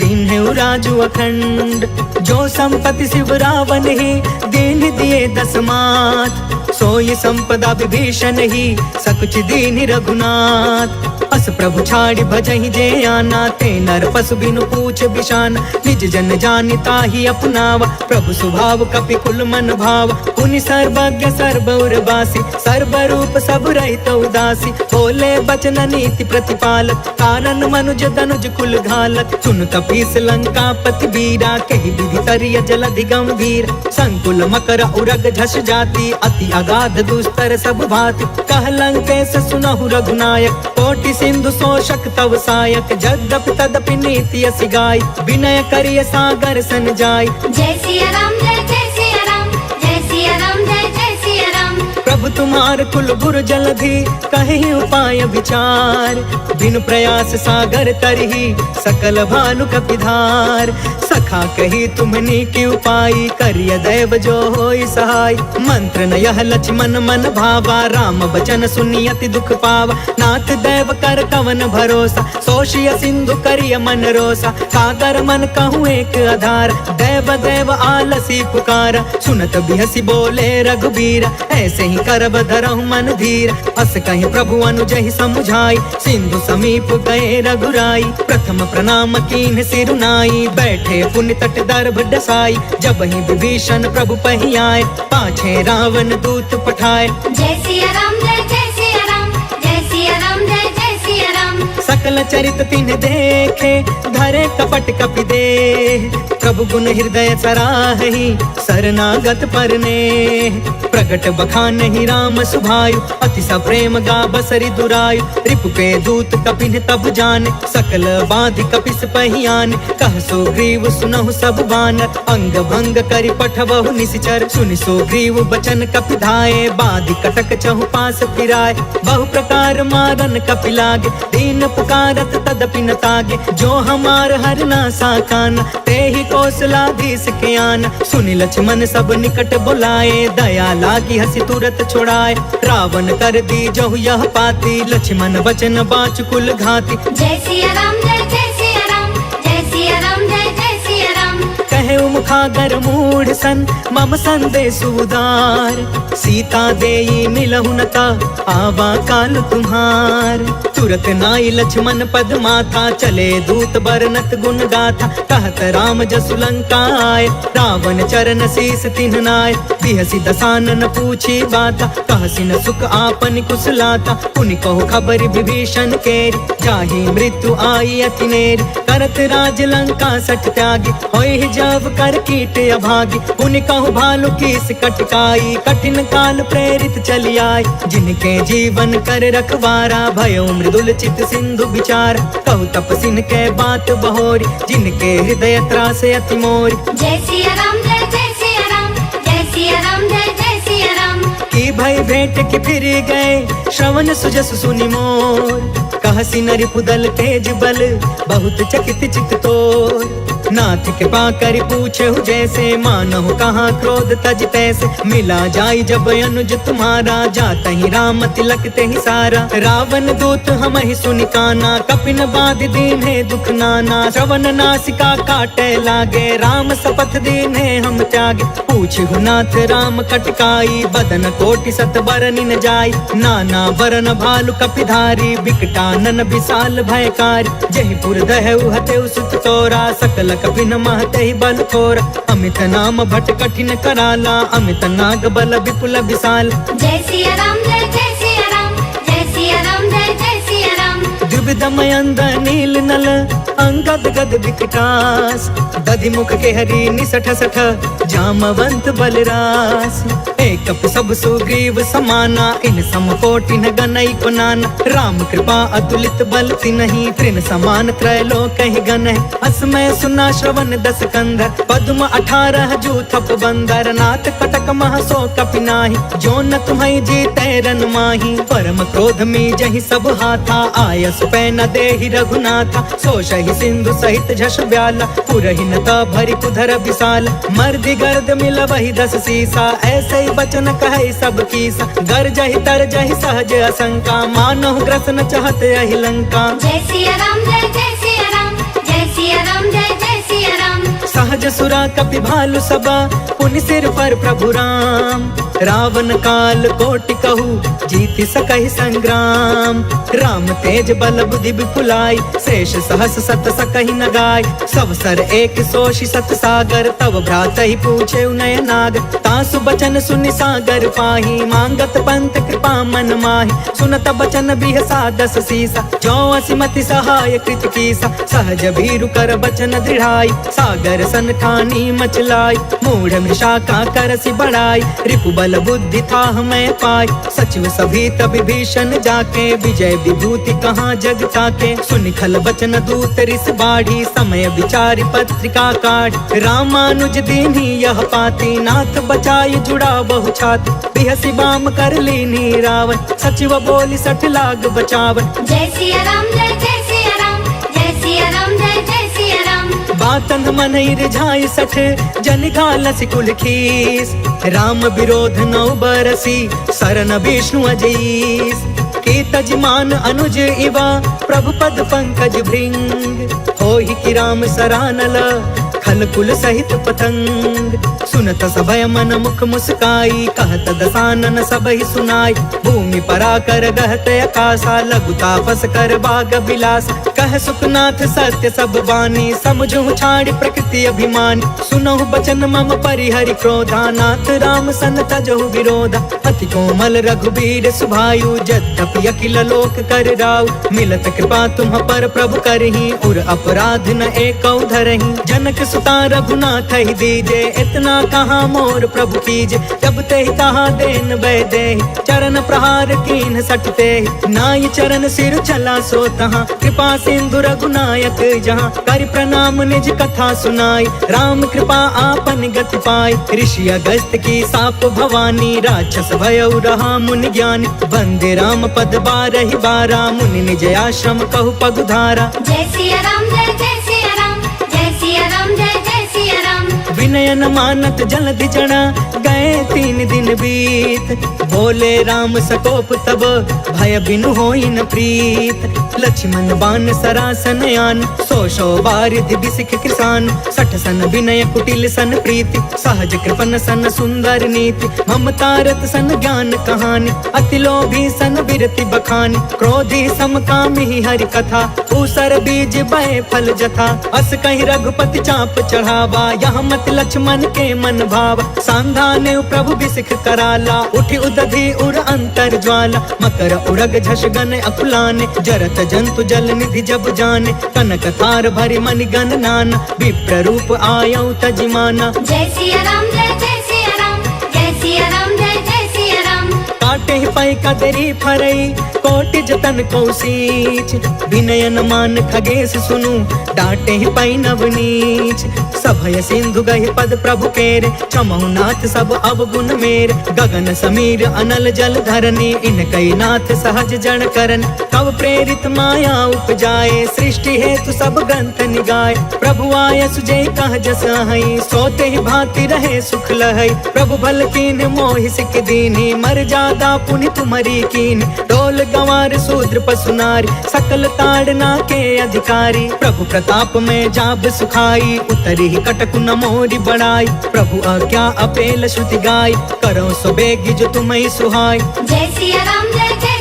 S3: दीन्हु राजु अखंड जो संपत्ति शिव रावण ही दीन दिए दस मात सोई संपदा विभीषण ही सकुच दीन रघुनाथ अस प्रभु छाड़ी भजहि जे आना ते नर पशु बिनु पूछ बिशान निज जन जानिता ही अपनावा प्रभु स्वभाव कपि कुल मन भाव पुनि सर्वज्ञ सर्वौर बासी सर्वरूप सब रहित उदासी बोले बचन नीति प्रतिपालक कारण मनुज तनुज कुल घालक सुन कपीस लंका पति बीरा कहि विधि तरिय जलधि गंभीर संकुल मकर उरग झस जाति अति अगाध दुस्तर सब भाति कह लंकेश सुनहु रघुनायक कोटि सिंधु शोषक तव सायक जद्यपि तदपि नीति असि गाय विनय करिय सागर सन जाय
S2: जय सिया राम जय जय सिया राम जय सिया राम जय जय सिया राम
S3: प्रभु तुम्हार कुल गुर जलधि कहि उपाय विचार बिनु प्रयास सागर तरही सकल भानु कपिधार सखा कही तुमनी की उपाय करिय दैव जो होई सहाय मंत्र न यह लक्ष्मण मन भावा राम बचन सुनियति दुख पावा नाथ दैव कर कवन भरोसा सोशिय सिंधु करिय मन रोसा कागर मन कहूँ एक आधार दैव दैव आलसी पुकारा सुनत बिहसी बोले रघुबीरा ऐसे ही करब धरहु मन धीर अस कहि प्रभु अनुजहि समुझाई सिंधु समीप गए रघुराई प्रथम प्रणाम कीन्ह सिरुनाई बैठे पुण्य तट दर्भ डसाई जब ही विभीषण प्रभु पही आए पाछे रावण दूत पठाए
S2: जय सिया राम जय जय सिया राम जय सिया राम जय जय सिया राम
S3: सकल चरित तिन्ह देखे धरे कपट कपि देह प्रभु गुण हृदय सराहि शरणागत परने प्रगट बखानहि राम सुभायु अति सप्रेम गा बसरि दुरायु रिपु के दूत कपिन तब जाने सकल बाधि कपिस पहियान कह सो ग्रीव सुनहु सब बानर अंग भंग करि पठबहु निसिचर सुनि सो ग्रीव बचन कपि धाये बाधि कटक चहु पास फिराय बहु प्रकार मारन कपि लागे दीन पुकारत तदपि न तागे जो हमार हर ना साकान ते ही कौशलाधीश के आन सुनि लक्ष्मण सब निकट बुलाए दया लागी हसी तुरत छोड़ाए रावण कर दी जहु यह पाती लक्ष्मण वचन बाच कुल घाती
S2: जय सिया राम जय जय सिया राम जय सिया राम जय जय सिया राम
S3: कहे मुखागर मूढ़ सन मम संदेश उदार सीता देई मिलहु नता आवा काल तुम्हार तुरत नाई लक्ष्मण पद माथा चले दूत बरनत गुण गाथा कहत राम जसु लंका आए रावण चरण शीस तिन्ह नाय बिहसी दसानन पूछी बाता कहसी न सुख आपन कुशलाता पुनि कहो खबर विभीषण केरी जाहि मृत्यु आई अति नेरी करत राज लंका सठ त्यागी होय जब कर कीट अभागी पुनि कहु भालु कीस कटकाई कठिन काल प्रेरित चली आई जिनके जीवन कर रखवारा भयो मृदुल चित सिंधु विचार कहु तपसिन के बात बहोरी जिनके हृदय त्रास अति मोरी
S2: जय सिया राम जय जय सिया राम जय सिया राम जय जय सिया राम
S3: की भय भेंट के फिर गए श्रवण सुजस सुनि मोर कहसी नरि पुदल तेज बल बहुत चकित चित तोर नाथ कृपा करि पूछे जैसे, मानहु कहाँ क्रोध तज तैसे। मिला जाई जब अनुज तुम्हारा, जाता ही राम तिलक ते ही सारा। रावण दूत हम ही सुनि काना, कपिन बाध दीन है दुख नाना। श्रवण नासिका काटे लागे, राम शपथ दीन है हम त्यागे। पूछहु नाथ राम कटकाई, बदन कोटि सत बरनि न जाई। नाना बरन भालु कपिधारी, बिकटानन विशाल भयकारी। जयपुर दहु हतेउ सुत तोरा, सकल कपिन महते बल थोरा। अमित नाम भट कठिन कराला, अमित नाग बल विपुल विशाल।
S2: जय सिया राम जय सिया राम, जय सिया राम जय सिया राम।
S3: द्विविधम अंध नील नल, अंगद गद विकटास। दधि मुख के हरि निसठ सठ, जामवंत बलरास। एक सब सुग्रीव समाना, इन सम कोटि न गनई को नाना। राम कृपा अतुलित बल तिन्हि, तृण समान त्रैलोक ही गन है। असमय सुना श्रवण दस कंधर, पद्म 18 जूथप बंदर। नाथ कटक मह सो कपि नाहि, जो न तुम्हें जीते रन माही। परम क्रोध में जहि सब हाथा, आयस पै न देहि रघुनाथा। सोषहि सिंधु सहित झस ब्याला, पुरहि न भरि कुधर विशाल। मर्दि गर्द मिलबहि 10 सीसा, ऐसे ही बचन कहे सब कीसा। गरजहि तरजहि सहज असंका, मानहु ग्रसन चहत यहि लंका।
S2: जय सिया राम जय सिया राम, जय सिया राम जय सिया राम।
S3: सहज सुरा कपि भालु सबा, पुनि सिर पर प्रभु राम। रावण काल कोटि कहू, जीति सकहि संग्राम। राम तेज बल बुद्धि विपुलाई, शेष सहस सत सकहि न गाय। सब सर एक सोषि सत सागर, तब भ्रात ही पूछे नय नाग। तासु बचन सुनि सागर पाही, मांगत पंत कृपा मन माही। सुनत बचन बिहसा 10 सीसा, जो असिमति सहाय कृत कीसा। सहज भीरु कर बचन दृढ़ाई, सागर सन ठानी मचलाई। मूढ़ मृषा का करसि बढ़ाई, रिपु बल बुद्धि था हमें पाई। सचिव सभी तभी भीषण जाके, विजय विभूति कहाँ जग ताके। सुनि खल बचन दूत रिस बाढ़ी, समय विचारि पत्रिका काढ़ी। रामानुज दीन्ही यह पाती, नाथ बचाई जुड़ा बहु छाती। बिहसी बाम कर लीनी रावण, सचिव बोली 60 लाग बचावन।
S2: जय सिया राम जय सिया राम, जय सिया राम जय सिया राम।
S3: बातन मन रिझाई 60, जन घालसि कुल खीस। राम विरोध 9 बरसी, शरण विष्णु अजीस। की तजमान अनुज इवा, प्रभु पद पंकज भृंग। होहि कि राम सरानल, खल कुल सहित पतंग। सुनत सभय मन मुख मुस्काई, कहत दसानन सबहि सुनाई। भूमि पराकर गहत आकाशा, लघु तापस कर बाग विलास। कह सुखनाथ सत्य सब बानी, समझु छाड़ी प्रकृति अभिमानी। सुनहु बचन मम परिहरि क्रोधा, नाथ राम सन तजहु विरोधा। अति कोमल रघुबीर सुभायु, यद्यपि अखिल लोक कर राउ। मिलत कृपा तुम पर प्रभु करही, उर अपराध न एकौ धरही। जनक सुता रघुनाथ ही दीजे, इतना कहाँ मोर प्रभु कीजे। जब ते कहा देन बै दे, चरण प्रहार कीन सटते। नाई चरण सिर चला सो तहाँ, कृपा सिंधु रघुनायक जहाँ। कर प्रणाम निज कथा सुनाई, राम कृपा आपन गति पाई। ऋषि अगस्त की साप भवानी, राक्षस भयउ रहा मुनि ज्ञानी। वंदे राम पद 12 12, मुनि निज आश्रम कहु पगुधारा।
S2: जय सिया राम जय सिया राम, जय सिया राम जय सिया राम।
S3: विनय न मानत जल्दि चढ़ा, गए 3 दिन बीत। बोले राम सकोप तब, भय बिनु होई न प्रीत। लक्ष्मण बाण सरासन आन, 100 बारिधि बिसिख किसान। 60 सन विनय कुटिल सन प्रीति, सहज कृपन सन सुंदर नीति। ममता रत सन ज्ञान कहानी, अति लोभी सन बिरति बखानी। क्रोधी समकामी हरि कथा, ऊसर बीज बय फल जथा। अस कहीं रघुपति चाप चढ़ावा, यहाँ मत लक्ष्मण के मन भावा। सांधाने प्रभु बिसिख कराला, उठी उदधि उर अंतर ज्वाला। मकर उरग झष गन अकुलाने, जरत जंतु जल निधि जब जाने। कनक थार भरि मनि गण नाना, विप्र रूप आयौ तजिमाना।
S2: जय सिया राम जय सिया राम, जय सिया राम जय सिया राम।
S3: काटे ही पाई कदरी फरई, कोटि जतन कौशीच। विनय न मान खगेश सुनु, डांटे ही पाई नवनीच। सभय सिंधु गहि पद प्रभु केरे, क्षमहु नाथ सब अवगुण मेरे। गगन समीर अनल जल धरनी, इन कई नाथ सहज जन करन। तब प्रेरित माया उपजाए, सृष्टि हेतु सब ग्रंथ निगाए। प्रभु आय सुजय कह जस हई, सोते ही भांति रहे सुख लहई। प्रभु भल कीन मोहि सिख दीनी, मर जादा पुनि तुम्हारी कीन। डोल गंवार शूद्र पशु नारी, सकल ताड़ना के अधिकारी। प्रभु प्रताप में जाब सुखाई, उतरी ही कटक न मोरी बढ़ाई। प्रभु आज्ञा अपेल श्रुति गाय, करो सो बेगी जो तुम्हें सुहाय।
S2: जय सिया राम जय जय